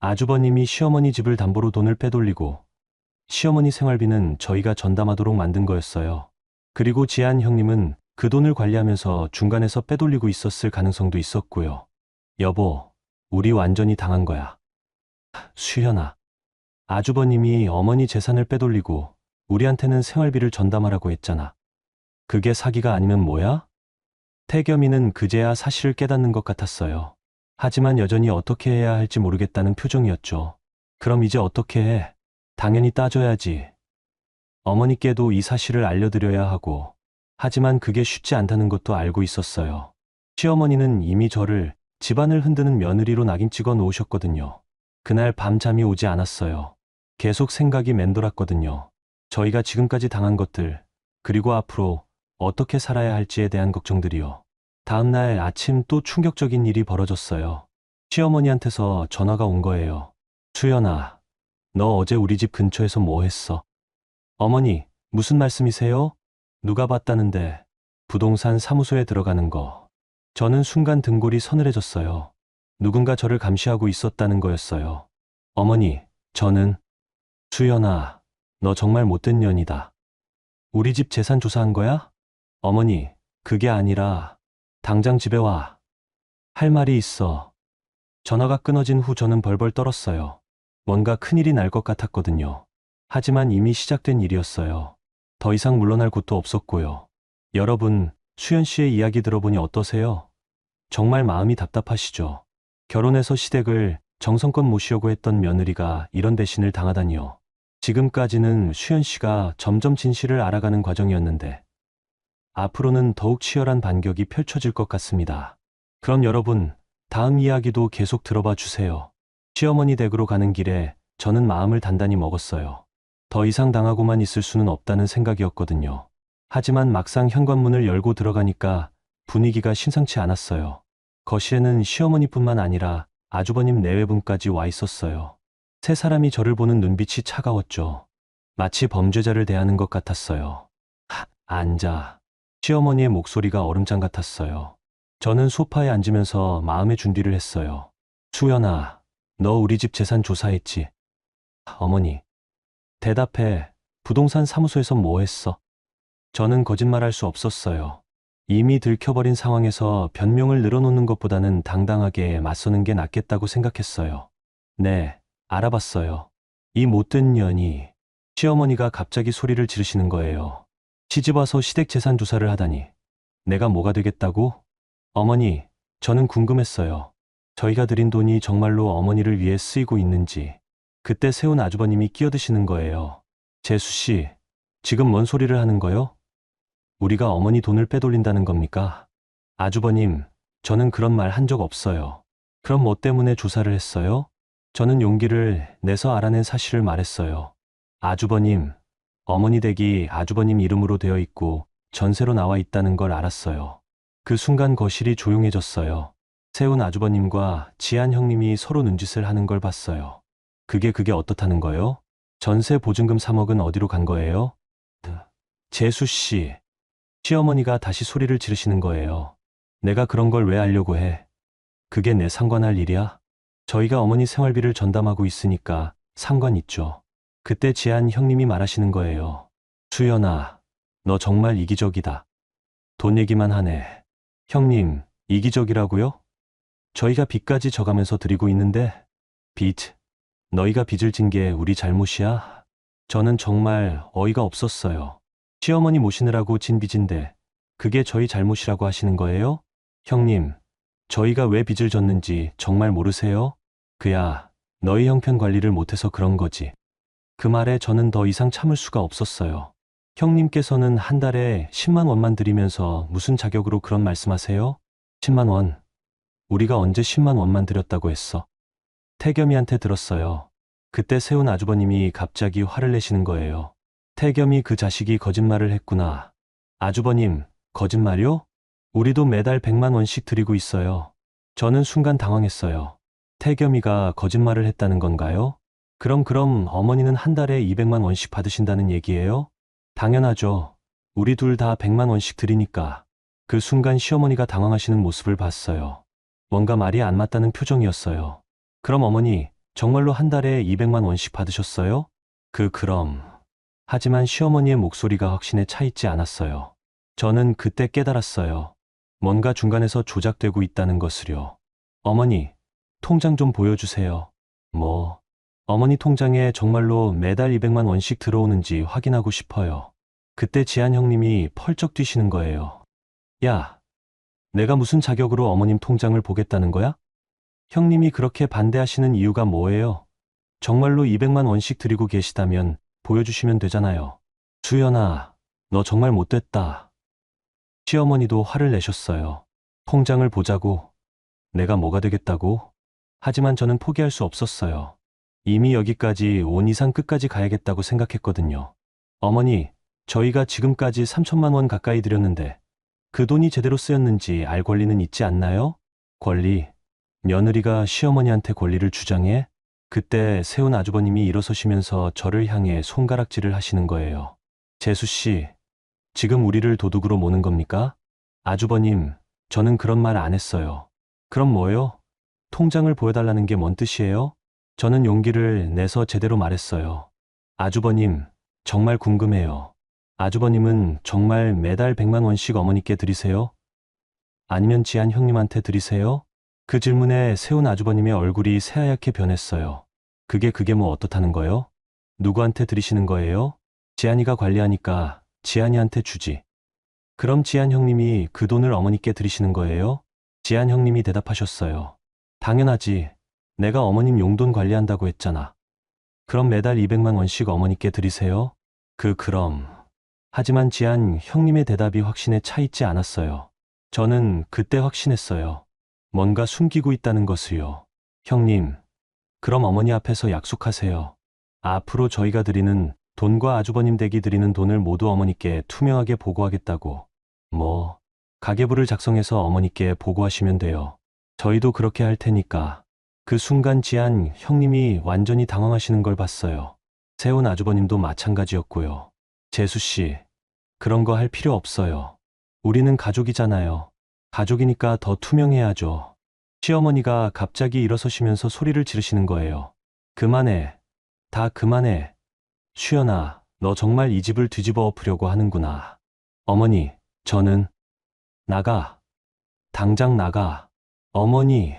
아주버님이 시어머니 집을 담보로 돈을 빼돌리고 시어머니 생활비는 저희가 전담하도록 만든 거였어요. 그리고 지한 형님은 그 돈을 관리하면서 중간에서 빼돌리고 있었을 가능성도 있었고요. 여보, 우리 완전히 당한 거야. 수연아, 아주버님이 어머니 재산을 빼돌리고 우리한테는 생활비를 전담하라고 했잖아. 그게 사기가 아니면 뭐야? 태겸이는 그제야 사실을 깨닫는 것 같았어요. 하지만 여전히 어떻게 해야 할지 모르겠다는 표정이었죠. 그럼 이제 어떻게 해? 당연히 따져야지. 어머니께도 이 사실을 알려드려야 하고, 하지만 그게 쉽지 않다는 것도 알고 있었어요. 시어머니는 이미 저를 집안을 흔드는 며느리로 낙인 찍어 놓으셨거든요. 그날 밤 잠이 오지 않았어요. 계속 생각이 맴돌았거든요. 저희가 지금까지 당한 것들, 그리고 앞으로 어떻게 살아야 할지에 대한 걱정들이요. 다음날 아침 또 충격적인 일이 벌어졌어요. 시어머니한테서 전화가 온 거예요. 수연아, 너 어제 우리 집 근처에서 뭐 했어? 어머니, 무슨 말씀이세요? 누가 봤다는데 부동산 사무소에 들어가는 거. 저는 순간 등골이 서늘해졌어요. 누군가 저를 감시하고 있었다는 거였어요. 어머니, 저는 수연아, 너 정말 못된 년이다. 우리 집 재산 조사한 거야? 어머니, 그게 아니라 당장 집에 와. 할 말이 있어. 전화가 끊어진 후 저는 벌벌 떨었어요. 뭔가 큰일이 날 것 같았거든요. 하지만 이미 시작된 일이었어요. 더 이상 물러날 곳도 없었고요. 여러분, 수연 씨의 이야기 들어보니 어떠세요? 정말 마음이 답답하시죠? 결혼해서 시댁을 정성껏 모시려고 했던 며느리가 이런 배신을 당하다니요. 지금까지는 수연 씨가 점점 진실을 알아가는 과정이었는데 앞으로는 더욱 치열한 반격이 펼쳐질 것 같습니다. 그럼 여러분, 다음 이야기도 계속 들어봐 주세요. 시어머니 댁으로 가는 길에 저는 마음을 단단히 먹었어요. 더 이상 당하고만 있을 수는 없다는 생각이었거든요. 하지만 막상 현관문을 열고 들어가니까 분위기가 심상치 않았어요. 거실에는 시어머니뿐만 아니라 아주버님 내외분까지 와 있었어요. 세 사람이 저를 보는 눈빛이 차가웠죠. 마치 범죄자를 대하는 것 같았어요. 앉아. 시어머니의 목소리가 얼음장 같았어요. 저는 소파에 앉으면서 마음의 준비를 했어요. 수연아, 너 우리 집 재산 조사했지? 어머니. 대답해. 부동산 사무소에서 뭐 했어? 저는 거짓말할 수 없었어요. 이미 들켜버린 상황에서 변명을 늘어놓는 것보다는 당당하게 맞서는 게 낫겠다고 생각했어요. 네, 알아봤어요. 이 못된 년이. 시어머니가 갑자기 소리를 지르시는 거예요. 시집와서 시댁 재산 조사를 하다니. 내가 뭐가 되겠다고? 어머니, 저는 궁금했어요. 저희가 드린 돈이 정말로 어머니를 위해 쓰이고 있는지. 그때 세운 아주버님이 끼어드시는 거예요. 재수 씨, 지금 뭔 소리를 하는 거요? 우리가 어머니 돈을 빼돌린다는 겁니까? 아주버님, 저는 그런 말 한 적 없어요. 그럼 뭐 때문에 조사를 했어요? 저는 용기를 내서 알아낸 사실을 말했어요. 아주버님, 어머니 댁이 아주버님 이름으로 되어 있고 전세로 나와 있다는 걸 알았어요. 그 순간 거실이 조용해졌어요. 세운 아주버님과 지한 형님이 서로 눈짓을 하는 걸 봤어요. 그게 어떻다는 거요? 전세 보증금 3억은 어디로 간 거예요? 재수 씨. 시어머니가 다시 소리를 지르시는 거예요. 내가 그런 걸 왜 알려고 해? 그게 내 상관할 일이야? 저희가 어머니 생활비를 전담하고 있으니까 상관 있죠. 그때 지한 형님이 말하시는 거예요. 수연아, 너 정말 이기적이다. 돈 얘기만 하네. 형님, 이기적이라고요? 저희가 빚까지 져가면서 드리고 있는데 빚, 너희가 빚을 진 게 우리 잘못이야? 저는 정말 어이가 없었어요. 시어머니 모시느라고 진 빚인데 그게 저희 잘못이라고 하시는 거예요? 형님, 저희가 왜 빚을 졌는지 정말 모르세요? 그야 너희 형편 관리를 못해서 그런 거지. 그 말에 저는 더 이상 참을 수가 없었어요. 형님께서는 한 달에 10만 원만 드리면서 무슨 자격으로 그런 말씀하세요? 10만 원. 우리가 언제 10만 원만 드렸다고 했어? 태겸이한테 들었어요. 그때 세운 아주버님이 갑자기 화를 내시는 거예요. 태겸이 그 자식이 거짓말을 했구나. 아주버님, 거짓말이요? 우리도 매달 100만 원씩 드리고 있어요. 저는 순간 당황했어요. 태겸이가 거짓말을 했다는 건가요? 그럼 어머니는 한 달에 200만 원씩 받으신다는 얘기예요? 당연하죠. 우리 둘 다 100만 원씩 드리니까. 그 순간 시어머니가 당황하시는 모습을 봤어요. 뭔가 말이 안 맞다는 표정이었어요. 그럼 어머니, 정말로 한 달에 200만 원씩 받으셨어요? 그럼. 하지만 시어머니의 목소리가 확신에 차 있지 않았어요. 저는 그때 깨달았어요. 뭔가 중간에서 조작되고 있다는 것을요. 어머니, 통장 좀 보여주세요. 뭐, 어머니 통장에 정말로 매달 200만 원씩 들어오는지 확인하고 싶어요. 그때 지한 형님이 펄쩍 뛰시는 거예요. 야, 내가 무슨 자격으로 어머님 통장을 보겠다는 거야? 형님이 그렇게 반대하시는 이유가 뭐예요? 정말로 200만 원씩 드리고 계시다면 보여주시면 되잖아요. 수연아, 너 정말 못됐다. 시어머니도 화를 내셨어요. 통장을 보자고. 내가 뭐가 되겠다고? 하지만 저는 포기할 수 없었어요. 이미 여기까지 온 이상 끝까지 가야겠다고 생각했거든요. 어머니, 저희가 지금까지 3천만 원 가까이 드렸는데 그 돈이 제대로 쓰였는지 알 권리는 있지 않나요? 권리? 며느리가 시어머니한테 권리를 주장해? 그때 세운 아주버님이 일어서시면서 저를 향해 손가락질을 하시는 거예요. 재수 씨, 지금 우리를 도둑으로 모는 겁니까? 아주버님, 저는 그런 말 안 했어요. 그럼 뭐요? 통장을 보여달라는 게 뭔 뜻이에요? 저는 용기를 내서 제대로 말했어요. 아주버님, 정말 궁금해요. 아주버님은 정말 매달 100만 원씩 어머니께 드리세요? 아니면 지한 형님한테 드리세요? 그 질문에 세운 아주버님의 얼굴이 새하얗게 변했어요. 그게 뭐 어떻다는 거요? 누구한테 드리시는 거예요? 지한이가 관리하니까 지한이한테 주지. 그럼 지한 형님이 그 돈을 어머니께 드리시는 거예요? 지한 형님이 대답하셨어요. 당연하지. 내가 어머님 용돈 관리한다고 했잖아. 그럼 매달 200만 원씩 어머니께 드리세요? 그럼. 하지만 지한 형님의 대답이 확신에 차 있지 않았어요. 저는 그때 확신했어요. 뭔가 숨기고 있다는 것을요. 형님, 그럼 어머니 앞에서 약속하세요. 앞으로 저희가 드리는 돈과 아주버님 댁이 드리는 돈을 모두 어머니께 투명하게 보고하겠다고. 뭐, 가계부를 작성해서 어머니께 보고하시면 돼요. 저희도 그렇게 할 테니까. 그 순간 지한 형님이 완전히 당황하시는 걸 봤어요. 세운 아주버님도 마찬가지였고요. 재수 씨, 그런 거 할 필요 없어요. 우리는 가족이잖아요. 가족이니까 더 투명해야죠. 시어머니가 갑자기 일어서시면서 소리를 지르시는 거예요. 그만해. 다 그만해. 수연아, 너 정말 이 집을 뒤집어 엎으려고 하는구나. 어머니, 저는 나가. 당장 나가. 어머니,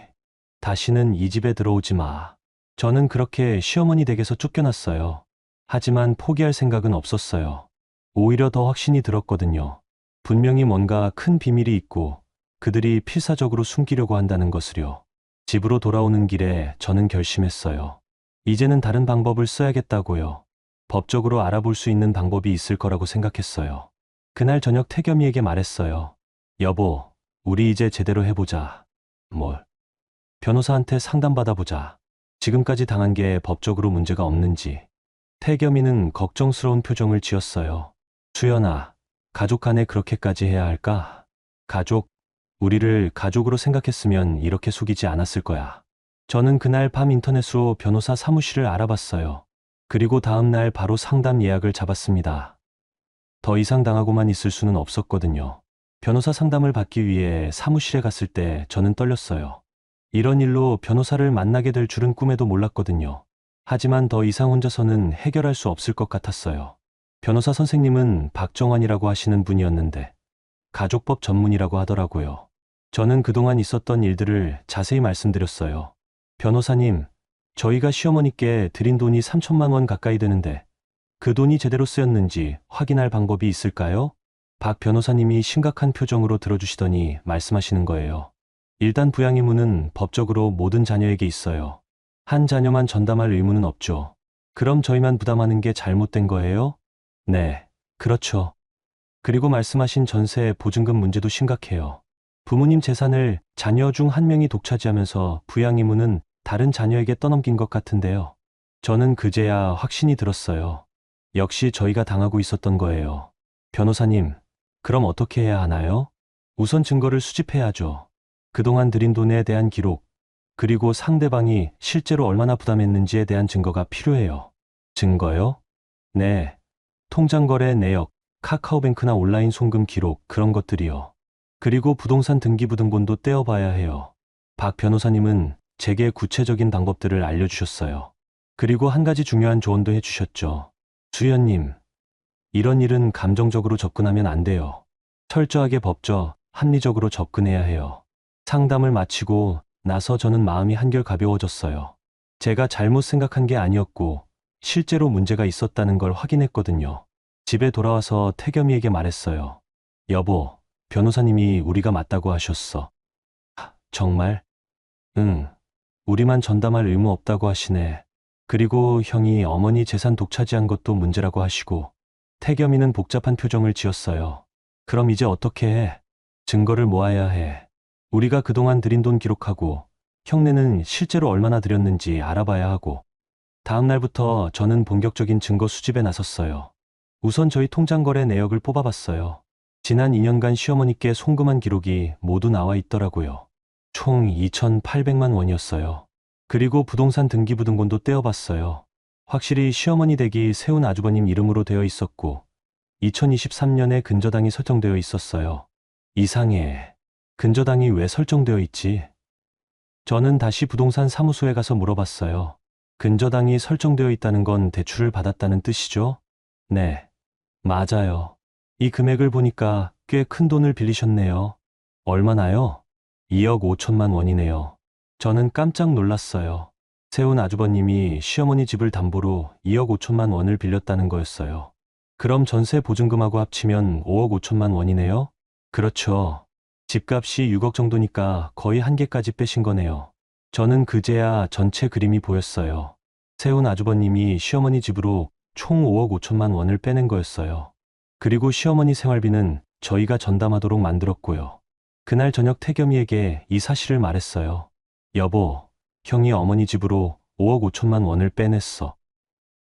다시는 이 집에 들어오지 마. 저는 그렇게 시어머니 댁에서 쫓겨났어요. 하지만 포기할 생각은 없었어요. 오히려 더 확신이 들었거든요. 분명히 뭔가 큰 비밀이 있고 그들이 필사적으로 숨기려고 한다는 것을요. 집으로 돌아오는 길에 저는 결심했어요. 이제는 다른 방법을 써야겠다고요. 법적으로 알아볼 수 있는 방법이 있을 거라고 생각했어요. 그날 저녁 태겸이에게 말했어요. 여보, 우리 이제 제대로 해보자. 뭘? 변호사한테 상담받아보자. 지금까지 당한 게 법적으로 문제가 없는지. 태겸이는 걱정스러운 표정을 지었어요. 수연아, 가족 간에 그렇게까지 해야 할까? 가족, 우리를 가족으로 생각했으면 이렇게 속이지 않았을 거야. 저는 그날 밤 인터넷으로 변호사 사무실을 알아봤어요. 그리고 다음 날 바로 상담 예약을 잡았습니다. 더 이상 당하고만 있을 수는 없었거든요. 변호사 상담을 받기 위해 사무실에 갔을 때 저는 떨렸어요. 이런 일로 변호사를 만나게 될 줄은 꿈에도 몰랐거든요. 하지만 더 이상 혼자서는 해결할 수 없을 것 같았어요. 변호사 선생님은 박정환이라고 하시는 분이었는데 가족법 전문이라고 하더라고요. 저는 그동안 있었던 일들을 자세히 말씀드렸어요. 변호사님, 저희가 시어머니께 드린 돈이 3천만 원 가까이 되는데 그 돈이 제대로 쓰였는지 확인할 방법이 있을까요? 박 변호사님이 심각한 표정으로 들어주시더니 말씀하시는 거예요. 일단 부양 의무는 법적으로 모든 자녀에게 있어요. 한 자녀만 전담할 의무는 없죠. 그럼 저희만 부담하는 게 잘못된 거예요? 네, 그렇죠. 그리고 말씀하신 전세 보증금 문제도 심각해요. 부모님 재산을 자녀 중 한 명이 독차지하면서 부양 의무는 다른 자녀에게 떠넘긴 것 같은데요. 저는 그제야 확신이 들었어요. 역시 저희가 당하고 있었던 거예요. 변호사님, 그럼 어떻게 해야 하나요? 우선 증거를 수집해야죠. 그동안 들인 돈에 대한 기록, 그리고 상대방이 실제로 얼마나 부담했는지에 대한 증거가 필요해요. 증거요? 네. 통장 거래 내역, 카카오뱅크나 온라인 송금 기록, 그런 것들이요. 그리고 부동산 등기부등본도 떼어봐야 해요. 박 변호사님은 제게 구체적인 방법들을 알려주셨어요. 그리고 한 가지 중요한 조언도 해주셨죠. 수연님, 이런 일은 감정적으로 접근하면 안 돼요. 철저하게 법적, 합리적으로 접근해야 해요. 상담을 마치고 나서 저는 마음이 한결 가벼워졌어요. 제가 잘못 생각한 게 아니었고 실제로 문제가 있었다는 걸 확인했거든요. 집에 돌아와서 태겸이에게 말했어요. 여보, 변호사님이 우리가 맞다고 하셨어. 정말? 응. 우리만 전담할 의무 없다고 하시네. 그리고 형이 어머니 재산 독차지한 것도 문제라고 하시고. 태겸이는 복잡한 표정을 지었어요. 그럼 이제 어떻게 해? 증거를 모아야 해. 우리가 그동안 들인 돈 기록하고 형네는 실제로 얼마나 들였는지 알아봐야 하고. 다음 날부터 저는 본격적인 증거 수집에 나섰어요. 우선 저희 통장 거래 내역을 뽑아봤어요. 지난 2년간 시어머니께 송금한 기록이 모두 나와 있더라고요. 총 2,800만 원이었어요. 그리고 부동산 등기부등본도 떼어봤어요. 확실히 시어머니 댁이 세운 아주버님 이름으로 되어 있었고 2023년에 근저당이 설정되어 있었어요. 이상해. 근저당이 왜 설정되어 있지? 저는 다시 부동산 사무소에 가서 물어봤어요. 근저당이 설정되어 있다는 건 대출을 받았다는 뜻이죠? 네, 맞아요. 이 금액을 보니까 꽤 큰 돈을 빌리셨네요. 얼마나요? 2억 5천만 원이네요. 저는 깜짝 놀랐어요. 세운 아주버님이 시어머니 집을 담보로 2억 5천만 원을 빌렸다는 거였어요. 그럼 전세 보증금하고 합치면 5억 5천만 원이네요? 그렇죠. 집값이 6억 정도니까 거의 한 개까지 빼신 거네요. 저는 그제야 전체 그림이 보였어요. 세운 아주버님이 시어머니 집으로 총 5억 5천만 원을 빼낸 거였어요. 그리고 시어머니 생활비는 저희가 전담하도록 만들었고요. 그날 저녁 태겸이에게 이 사실을 말했어요. 여보, 형이 어머니 집으로 5억 5천만 원을 빼냈어.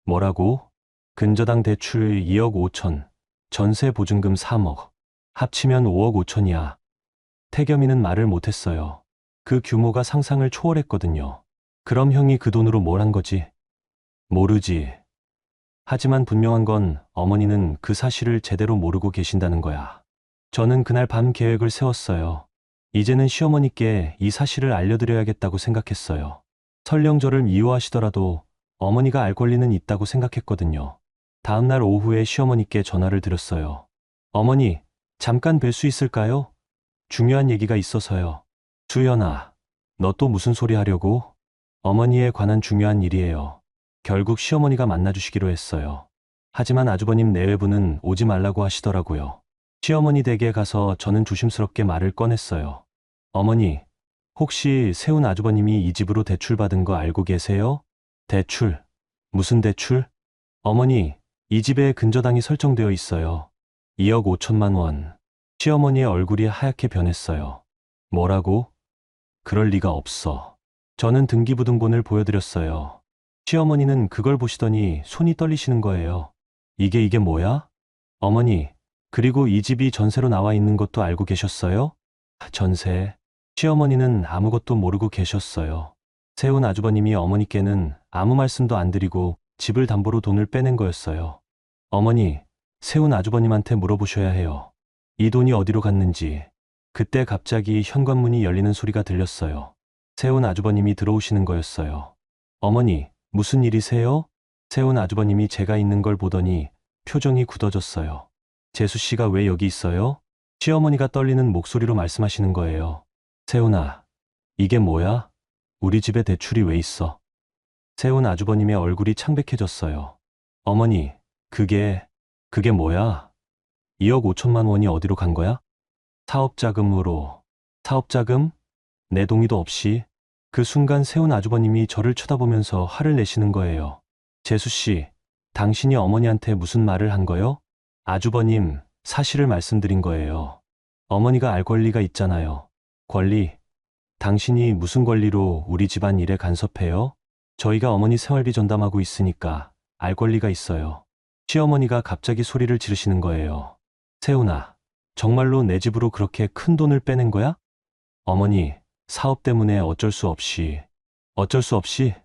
뭐라고? 근저당 대출 2억 5천, 전세 보증금 3억, 합치면 5억 5천이야. 태겸이는 말을 못했어요. 그 규모가 상상을 초월했거든요. 그럼 형이 그 돈으로 뭘 한 거지? 모르지. 하지만 분명한 건 어머니는 그 사실을 제대로 모르고 계신다는 거야. 저는 그날 밤 계획을 세웠어요. 이제는 시어머니께 이 사실을 알려드려야겠다고 생각했어요. 설령 저를 미워하시더라도 어머니가 알 권리는 있다고 생각했거든요. 다음 날 오후에 시어머니께 전화를 드렸어요. 어머니, 잠깐 뵐 수 있을까요? 중요한 얘기가 있어서요. 수연아, 너 또 무슨 소리 하려고? 어머니에 관한 중요한 일이에요. 결국 시어머니가 만나주시기로 했어요. 하지만 아주버님 내외부는 오지 말라고 하시더라고요. 시어머니 댁에 가서 저는 조심스럽게 말을 꺼냈어요. 어머니, 혹시 세운 아주버님이 이 집으로 대출받은 거 알고 계세요? 대출? 무슨 대출? 어머니, 이 집에 근저당이 설정되어 있어요. 2억 5천만 원. 시어머니의 얼굴이 하얗게 변했어요. 뭐라고? 그럴 리가 없어. 저는 등기부등본을 보여드렸어요. 시어머니는 그걸 보시더니 손이 떨리시는 거예요. 이게 뭐야? 어머니, 그리고 이 집이 전세로 나와 있는 것도 알고 계셨어요? 전세. 시어머니는 아무것도 모르고 계셨어요. 세운 아주버님이 어머니께는 아무 말씀도 안 드리고 집을 담보로 돈을 빼낸 거였어요. 어머니, 세운 아주버님한테 물어보셔야 해요. 이 돈이 어디로 갔는지. 그때 갑자기 현관문이 열리는 소리가 들렸어요. 세운 아주버님이 들어오시는 거였어요. 어머니, 무슨 일이세요? 세운 아주버님이 제가 있는 걸 보더니 표정이 굳어졌어요. 재수 씨가 왜 여기 있어요? 시어머니가 떨리는 목소리로 말씀하시는 거예요. 세훈아, 이게 뭐야? 우리 집에 대출이 왜 있어? 세훈 아주버님의 얼굴이 창백해졌어요. 어머니, 그게 뭐야? 2억 5천만 원이 어디로 간 거야? 사업자금으로. 사업자금? 내 동의도 없이. 그 순간 세훈 아주버님이 저를 쳐다보면서 화를 내시는 거예요. 재수 씨, 당신이 어머니한테 무슨 말을 한 거요? 아주버님, 사실을 말씀드린 거예요. 어머니가 알 권리가 있잖아요. 권리? 당신이 무슨 권리로 우리 집안 일에 간섭해요? 저희가 어머니 생활비 전담하고 있으니까 알 권리가 있어요. 시어머니가 갑자기 소리를 지르시는 거예요. 세훈아, 정말로 내 집으로 그렇게 큰 돈을 빼낸 거야? 어머니, 사업 때문에 어쩔 수 없이. 어쩔 수 없이?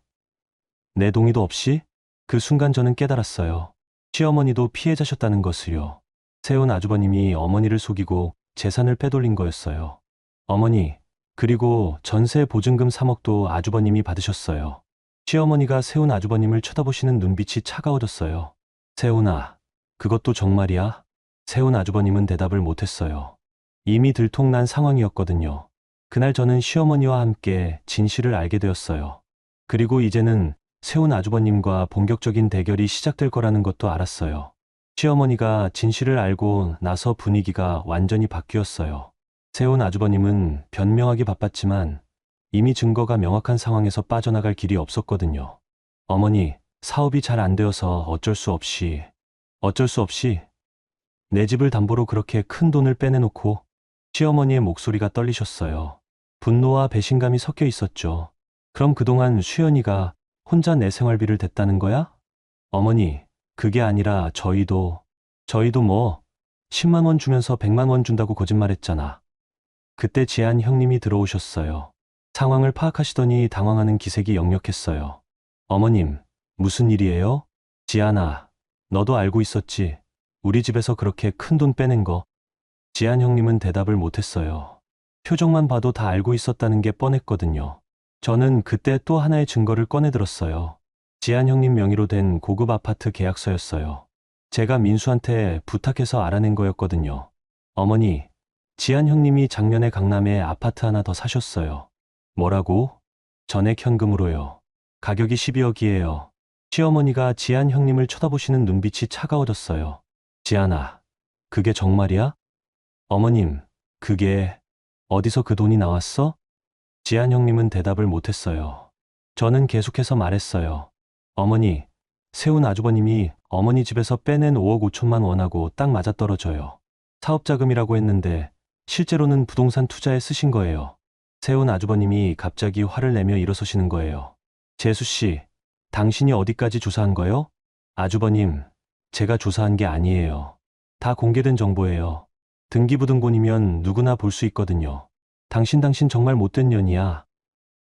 내 동의도 없이? 그 순간 저는 깨달았어요. 시어머니도 피해자셨다는 것을요. 세훈 아주버님이 어머니를 속이고 재산을 빼돌린 거였어요. 어머니, 그리고 전세 보증금 3억도 아주버님이 받으셨어요. 시어머니가 세훈 아주버님을 쳐다보시는 눈빛이 차가워졌어요. 세훈아, 그것도 정말이야? 세훈 아주버님은 대답을 못했어요. 이미 들통난 상황이었거든요. 그날 저는 시어머니와 함께 진실을 알게 되었어요. 그리고 이제는 세훈 아주버님과 본격적인 대결이 시작될 거라는 것도 알았어요. 시어머니가 진실을 알고 나서 분위기가 완전히 바뀌었어요. 세훈 아주버님은 변명하기 바빴지만 이미 증거가 명확한 상황에서 빠져나갈 길이 없었거든요. 어머니, 사업이 잘 안 되어서 어쩔 수 없이 내 집을 담보로 그렇게 큰 돈을 빼내놓고. 시어머니의 목소리가 떨리셨어요. 분노와 배신감이 섞여 있었죠. 그럼 그동안 수연이가 혼자 내 생활비를 댔다는 거야? 어머니, 그게 아니라 저희도 뭐 10만 원 주면서 100만 원 준다고 거짓말했잖아. 그때 지한 형님이 들어오셨어요. 상황을 파악하시더니 당황하는 기색이 역력했어요. 어머님, 무슨 일이에요? 지한아, 너도 알고 있었지? 우리 집에서 그렇게 큰 돈 빼낸 거. 지한 형님은 대답을 못했어요. 표정만 봐도 다 알고 있었다는 게 뻔했거든요. 저는 그때 또 하나의 증거를 꺼내들었어요. 지한 형님 명의로 된 고급 아파트 계약서였어요. 제가 민수한테 부탁해서 알아낸 거였거든요. 어머니, 지한 형님이 작년에 강남에 아파트 하나 더 사셨어요. 뭐라고? 전액 현금으로요. 가격이 12억이에요. 시어머니가 지한 형님을 쳐다보시는 눈빛이 차가워졌어요. 지한아, 그게 정말이야? 어머님, 그게 어디서 그 돈이 나왔어? 지한 형님은 대답을 못했어요. 저는 계속해서 말했어요. 어머니, 세훈 아주버님이 어머니 집에서 빼낸 5억 5천만 원하고 딱 맞아떨어져요. 사업자금이라고 했는데 실제로는 부동산 투자에 쓰신 거예요. 세훈 아주버님이 갑자기 화를 내며 일어서시는 거예요. 재수 씨, 당신이 어디까지 조사한 거요? 아주버님, 제가 조사한 게 아니에요. 다 공개된 정보예요. 등기부등본이면 누구나 볼 수 있거든요. 당신 정말 못된 년이야.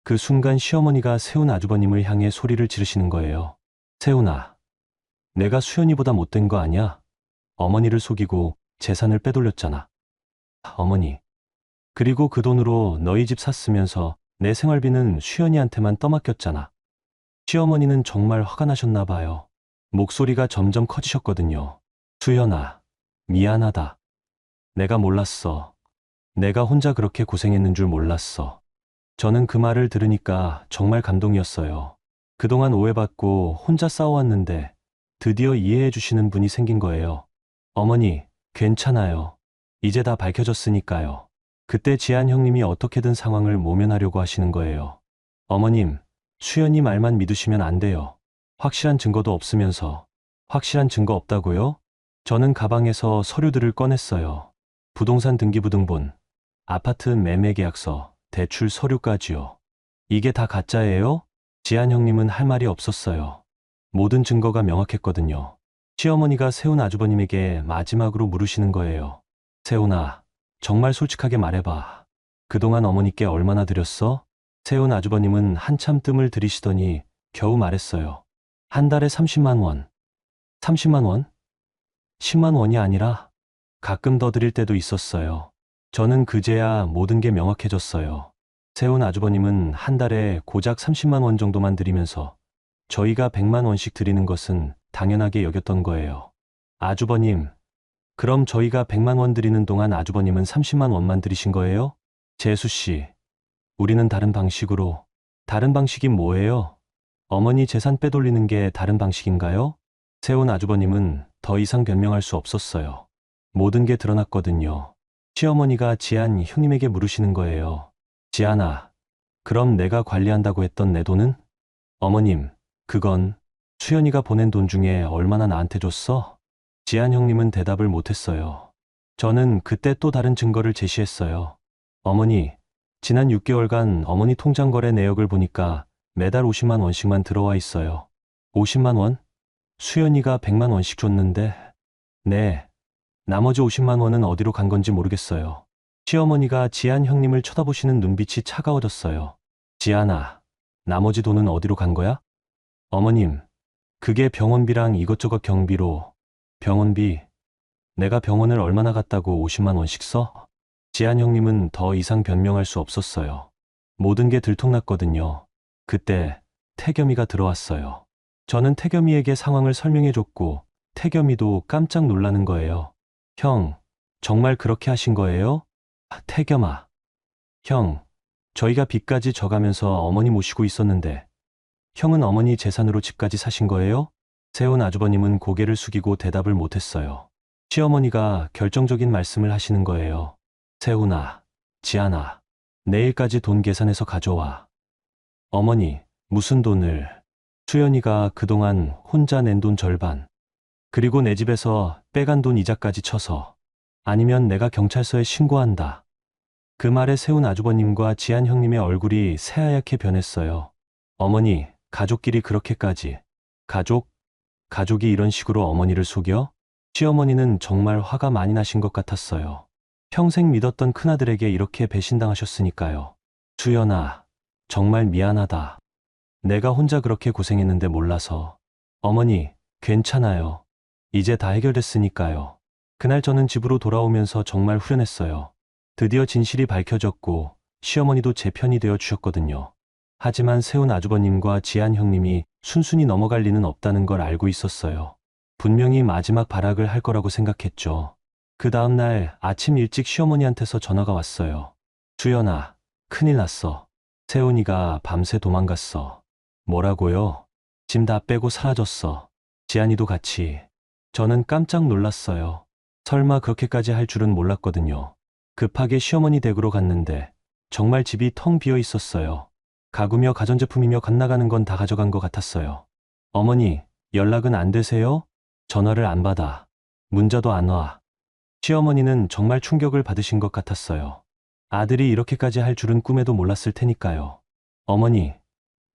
그 순간 시어머니가 세훈 아주버님을 향해 소리를 지르시는 거예요. 세훈아, 내가 수연이보다 못된 거 아냐? 어머니를 속이고 재산을 빼돌렸잖아. 어머니, 그리고 그 돈으로 너희 집 샀으면서 내 생활비는 수연이한테만 떠맡겼잖아. 시어머니는 정말 화가 나셨나 봐요. 목소리가 점점 커지셨거든요. 수연아, 미안하다. 내가 몰랐어. 내가 혼자 그렇게 고생했는 줄 몰랐어. 저는 그 말을 들으니까 정말 감동이었어요. 그동안 오해받고 혼자 싸워왔는데 드디어 이해해 주시는 분이 생긴 거예요. 어머니, 괜찮아요. 이제 다 밝혀졌으니까요. 그때 지한 형님이 어떻게든 상황을 모면하려고 하시는 거예요. 어머님, 수연이 말만 믿으시면 안 돼요. 확실한 증거도 없으면서. 확실한 증거 없다고요? 저는 가방에서 서류들을 꺼냈어요. 부동산 등기부등본, 아파트 매매 계약서, 대출 서류까지요. 이게 다 가짜예요? 지한 형님은 할 말이 없었어요. 모든 증거가 명확했거든요. 시어머니가 세훈 아주버님에게 마지막으로 물으시는 거예요. 세훈아, 정말 솔직하게 말해봐. 그동안 어머니께 얼마나 드렸어? 세훈 아주버님은 한참 뜸을 들이시더니 겨우 말했어요. 한 달에 30만 원. 30만 원? 10만 원이 아니라 가끔 더 드릴 때도 있었어요. 저는 그제야 모든 게 명확해졌어요. 세훈 아주버님은 한 달에 고작 30만 원 정도만 드리면서 저희가 100만 원씩 드리는 것은 당연하게 여겼던 거예요. 아주버님, 그럼 저희가 100만 원 드리는 동안 아주버님은 30만 원만 드리신 거예요? 재수 씨, 우리는 다른 방식으로. 다른 방식이 뭐예요? 어머니 재산 빼돌리는 게 다른 방식인가요? 세훈 아주버님은 더 이상 변명할 수 없었어요. 모든 게 드러났거든요. 시어머니가 지한 형님에게 물으시는 거예요. 지한아, 그럼 내가 관리한다고 했던 내 돈은? 어머님, 그건 수연이가 보낸 돈 중에 얼마나 나한테 줬어? 지한 형님은 대답을 못했어요. 저는 그때 또 다른 증거를 제시했어요. 어머니, 지난 6개월간 어머니 통장 거래 내역을 보니까 매달 50만 원씩만 들어와 있어요. 50만 원? 수연이가 100만 원씩 줬는데. 네, 나머지 50만 원은 어디로 간 건지 모르겠어요. 시어머니가 지한 형님을 쳐다보시는 눈빛이 차가워졌어요. 지한아, 나머지 돈은 어디로 간 거야? 어머님, 그게 병원비랑 이것저것 경비로. 병원비? 내가 병원을 얼마나 갔다고 50만 원씩 써? 지한 형님은 더 이상 변명할 수 없었어요. 모든 게 들통났거든요. 그때 태겸이가 들어왔어요. 저는 태겸이에게 상황을 설명해줬고 태겸이도 깜짝 놀라는 거예요. 형, 정말 그렇게 하신 거예요? 태겸아. 형, 저희가 빚까지 져가면서 어머니 모시고 있었는데 형은 어머니 재산으로 집까지 사신 거예요? 세훈 아주버님은 고개를 숙이고 대답을 못했어요. 시어머니가 결정적인 말씀을 하시는 거예요. 세훈아, 지안아, 내일까지 돈 계산해서 가져와. 어머니, 무슨 돈을? 수연이가 그동안 혼자 낸 돈 절반. 그리고 내 집에서 빼간 돈 이자까지 쳐서. 아니면 내가 경찰서에 신고한다. 그 말에 세훈 아주버님과 지한 형님의 얼굴이 새하얗게 변했어요. 어머니, 가족끼리 그렇게까지. 가족이 이런 식으로 어머니를 속여? 시어머니는 정말 화가 많이 나신 것 같았어요. 평생 믿었던 큰아들에게 이렇게 배신당하셨으니까요. 수연아, 정말 미안하다. 내가 혼자 그렇게 고생했는데 몰라서. 어머니, 괜찮아요. 이제 다 해결됐으니까요. 그날 저는 집으로 돌아오면서 정말 후련했어요. 드디어 진실이 밝혀졌고 시어머니도 제 편이 되어 주셨거든요. 하지만 세훈 아주버님과 지한 형님이 순순히 넘어갈 리는 없다는 걸 알고 있었어요. 분명히 마지막 발악을 할 거라고 생각했죠. 그 다음날 아침 일찍 시어머니한테서 전화가 왔어요. 수연아, 큰일 났어. 세훈이가 밤새 도망갔어. 뭐라고요? 짐 다 빼고 사라졌어. 지한이도 같이. 저는 깜짝 놀랐어요. 설마 그렇게까지 할 줄은 몰랐거든요. 급하게 시어머니 댁으로 갔는데 정말 집이 텅 비어 있었어요. 가구며 가전제품이며 갓나가는 건 다 가져간 것 같았어요. 어머니, 연락은 안 되세요? 전화를 안 받아. 문자도 안 와. 시어머니는 정말 충격을 받으신 것 같았어요. 아들이 이렇게까지 할 줄은 꿈에도 몰랐을 테니까요. 어머니,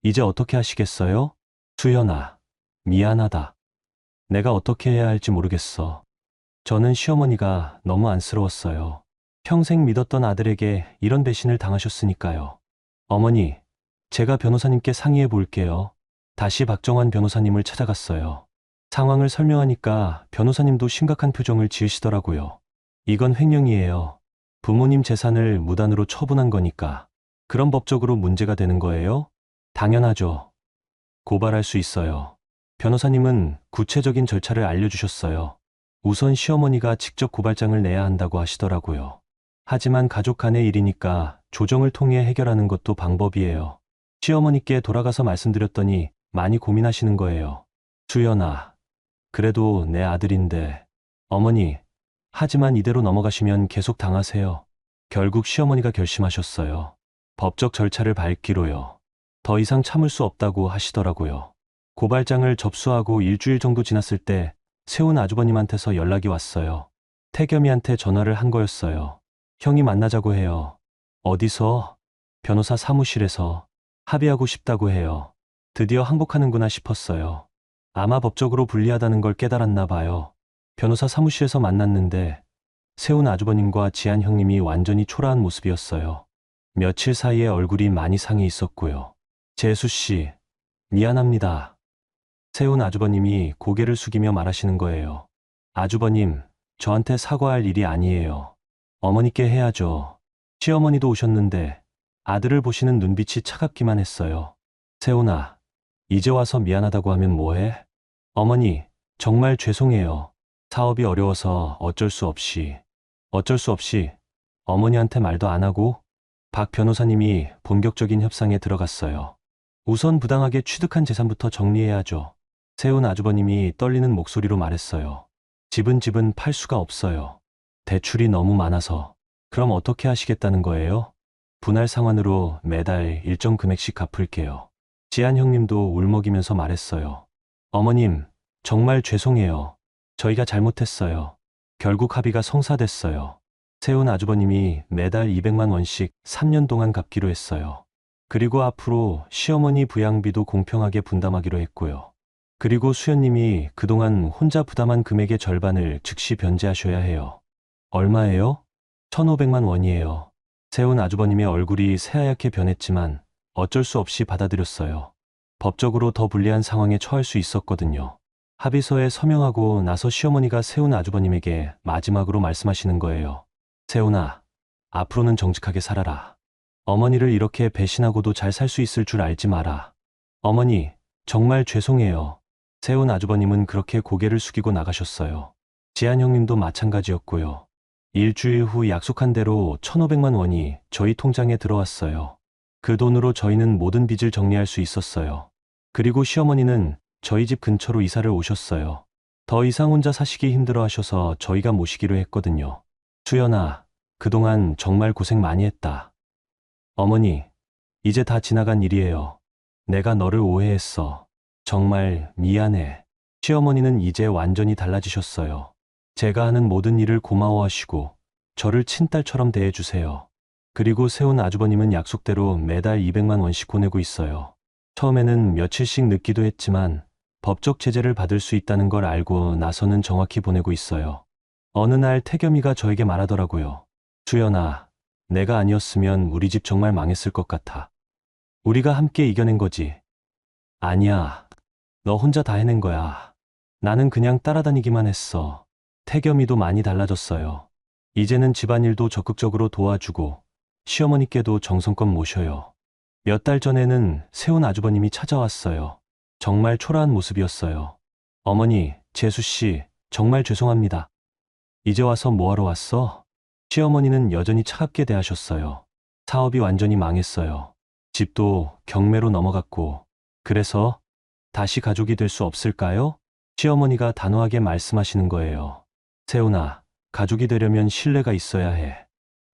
이제 어떻게 하시겠어요? 수연아, 미안하다. 내가 어떻게 해야 할지 모르겠어. 저는 시어머니가 너무 안쓰러웠어요. 평생 믿었던 아들에게 이런 배신을 당하셨으니까요. 어머니, 제가 변호사님께 상의해 볼게요. 다시 박정환 변호사님을 찾아갔어요. 상황을 설명하니까 변호사님도 심각한 표정을 지으시더라고요. 이건 횡령이에요. 부모님 재산을 무단으로 처분한 거니까. 그럼 법적으로 문제가 되는 거예요? 당연하죠. 고발할 수 있어요. 변호사님은 구체적인 절차를 알려주셨어요. 우선 시어머니가 직접 고발장을 내야 한다고 하시더라고요. 하지만 가족 간의 일이니까 조정을 통해 해결하는 것도 방법이에요. 시어머니께 돌아가서 말씀드렸더니 많이 고민하시는 거예요. 수연아, 그래도 내 아들인데. 어머니, 하지만 이대로 넘어가시면 계속 당하세요. 결국 시어머니가 결심하셨어요. 법적 절차를 밟기로요. 더 이상 참을 수 없다고 하시더라고요. 고발장을 접수하고 일주일 정도 지났을 때 세훈 아주버님한테서 연락이 왔어요. 태겸이한테 전화를 한 거였어요. 형이 만나자고 해요. 어디서? 변호사 사무실에서. 합의하고 싶다고 해요. 드디어 항복하는구나 싶었어요. 아마 법적으로 불리하다는 걸 깨달았나 봐요. 변호사 사무실에서 만났는데 세훈 아주버님과 지한 형님이 완전히 초라한 모습이었어요. 며칠 사이에 얼굴이 많이 상해 있었고요. 재수 씨, 미안합니다. 세훈 아주버님이 고개를 숙이며 말하시는 거예요. 아주버님, 저한테 사과할 일이 아니에요. 어머니께 해야죠. 시어머니도 오셨는데 아들을 보시는 눈빛이 차갑기만 했어요. 세훈아, 이제 와서 미안하다고 하면 뭐해? 어머니, 정말 죄송해요. 사업이 어려워서 어쩔 수 없이 어머니한테 말도 안 하고 박 변호사님이 본격적인 협상에 들어갔어요. 우선 부당하게 취득한 재산부터 정리해야죠. 세훈 아주버님이 떨리는 목소리로 말했어요. 집은 팔 수가 없어요. 대출이 너무 많아서. 그럼 어떻게 하시겠다는 거예요? 분할 상환으로 매달 일정 금액씩 갚을게요. 지한 형님도 울먹이면서 말했어요. 어머님, 정말 죄송해요. 저희가 잘못했어요. 결국 합의가 성사됐어요. 세훈 아주버님이 매달 200만 원씩 3년 동안 갚기로 했어요. 그리고 앞으로 시어머니 부양비도 공평하게 분담하기로 했고요. 그리고 수연님이 그동안 혼자 부담한 금액의 절반을 즉시 변제하셔야 해요. 얼마예요? 1,500만 원이에요. 세훈 아주버님의 얼굴이 새하얗게 변했지만 어쩔 수 없이 받아들였어요. 법적으로 더 불리한 상황에 처할 수 있었거든요. 합의서에 서명하고 나서 시어머니가 세훈 아주버님에게 마지막으로 말씀하시는 거예요. 세훈아, 앞으로는 정직하게 살아라. 어머니를 이렇게 배신하고도 잘 살 수 있을 줄 알지 마라. 어머니, 정말 죄송해요. 세훈 아주버님은 그렇게 고개를 숙이고 나가셨어요. 지한 형님도 마찬가지였고요. 일주일 후 약속한 대로 1,500만 원이 저희 통장에 들어왔어요. 그 돈으로 저희는 모든 빚을 정리할 수 있었어요. 그리고 시어머니는 저희 집 근처로 이사를 오셨어요. 더 이상 혼자 사시기 힘들어 하셔서 저희가 모시기로 했거든요. 수연아, 그동안 정말 고생 많이 했다. 어머니, 이제 다 지나간 일이에요. 내가 너를 오해했어. 정말 미안해. 시어머니는 이제 완전히 달라지셨어요. 제가 하는 모든 일을 고마워하시고 저를 친딸처럼 대해주세요. 그리고 세훈 아주버님은 약속대로 매달 200만 원씩 보내고 있어요. 처음에는 며칠씩 늦기도 했지만 법적 제재를 받을 수 있다는 걸 알고 나서는 정확히 보내고 있어요. 어느 날 태겸이가 저에게 말하더라고요. 수연아, 내가 아니었으면 우리 집 정말 망했을 것 같아. 우리가 함께 이겨낸 거지. 아니야. 너 혼자 다 해낸 거야. 나는 그냥 따라다니기만 했어. 태겸이도 많이 달라졌어요. 이제는 집안일도 적극적으로 도와주고 시어머니께도 정성껏 모셔요. 몇 달 전에는 세훈 아주버님이 찾아왔어요. 정말 초라한 모습이었어요. 어머니, 재수씨, 정말 죄송합니다. 이제 와서 뭐하러 왔어? 시어머니는 여전히 차갑게 대하셨어요. 사업이 완전히 망했어요. 집도 경매로 넘어갔고. 그래서 다시 가족이 될 수 없을까요? 시어머니가 단호하게 말씀하시는 거예요. 세훈아, 가족이 되려면 신뢰가 있어야 해.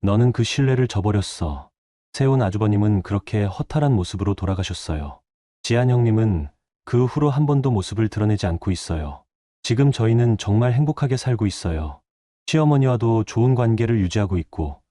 너는 그 신뢰를 저버렸어. 세훈 아주버님은 그렇게 허탈한 모습으로 돌아가셨어요. 지한 형님은 그 후로 한 번도 모습을 드러내지 않고 있어요. 지금 저희는 정말 행복하게 살고 있어요. 시어머니와도 좋은 관계를 유지하고 있고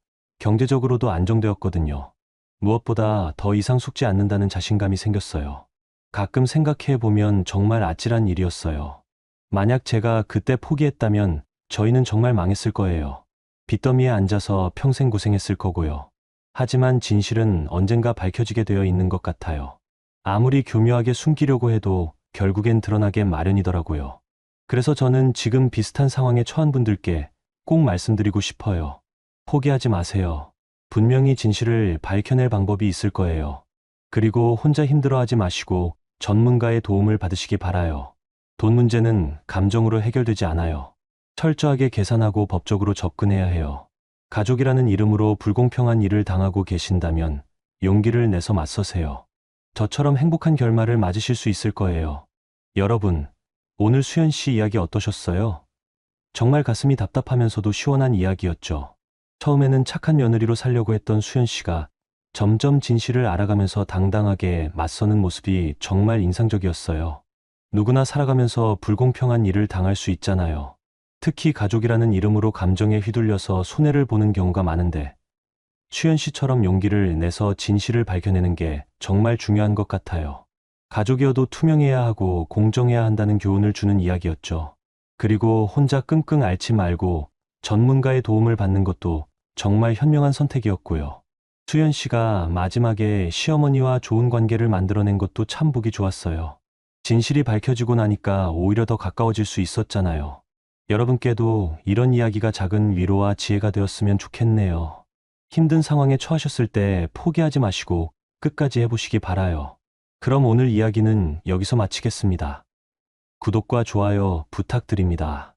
경제적으로도 안정되었거든요. 무엇보다 더 이상 속지 않는다는 자신감이 생겼어요. 가끔 생각해보면 정말 아찔한 일이었어요. 만약 제가 그때 포기했다면 저희는 정말 망했을 거예요. 빚더미에 앉아서 평생 고생했을 거고요. 하지만 진실은 언젠가 밝혀지게 되어 있는 것 같아요. 아무리 교묘하게 숨기려고 해도 결국엔 드러나게 마련이더라고요. 그래서 저는 지금 비슷한 상황에 처한 분들께 꼭 말씀드리고 싶어요. 포기하지 마세요. 분명히 진실을 밝혀낼 방법이 있을 거예요. 그리고 혼자 힘들어하지 마시고 전문가의 도움을 받으시기 바라요. 돈 문제는 감정으로 해결되지 않아요. 철저하게 계산하고 법적으로 접근해야 해요. 가족이라는 이름으로 불공평한 일을 당하고 계신다면 용기를 내서 맞서세요. 저처럼 행복한 결말을 맞으실 수 있을 거예요. 여러분, 오늘 수연 씨 이야기 어떠셨어요? 정말 가슴이 답답하면서도 시원한 이야기였죠. 처음에는 착한 며느리로 살려고 했던 수연 씨가 점점 진실을 알아가면서 당당하게 맞서는 모습이 정말 인상적이었어요. 누구나 살아가면서 불공평한 일을 당할 수 있잖아요. 특히 가족이라는 이름으로 감정에 휘둘려서 손해를 보는 경우가 많은데 수연 씨처럼 용기를 내서 진실을 밝혀내는 게 정말 중요한 것 같아요. 가족이어도 투명해야 하고 공정해야 한다는 교훈을 주는 이야기였죠. 그리고 혼자 끙끙 앓지 말고 전문가의 도움을 받는 것도 정말 현명한 선택이었고요. 수연 씨가 마지막에 시어머니와 좋은 관계를 만들어낸 것도 참 보기 좋았어요. 진실이 밝혀지고 나니까 오히려 더 가까워질 수 있었잖아요. 여러분께도 이런 이야기가 작은 위로와 지혜가 되었으면 좋겠네요. 힘든 상황에 처하셨을 때 포기하지 마시고 끝까지 해보시기 바라요. 그럼 오늘 이야기는 여기서 마치겠습니다. 구독과 좋아요 부탁드립니다.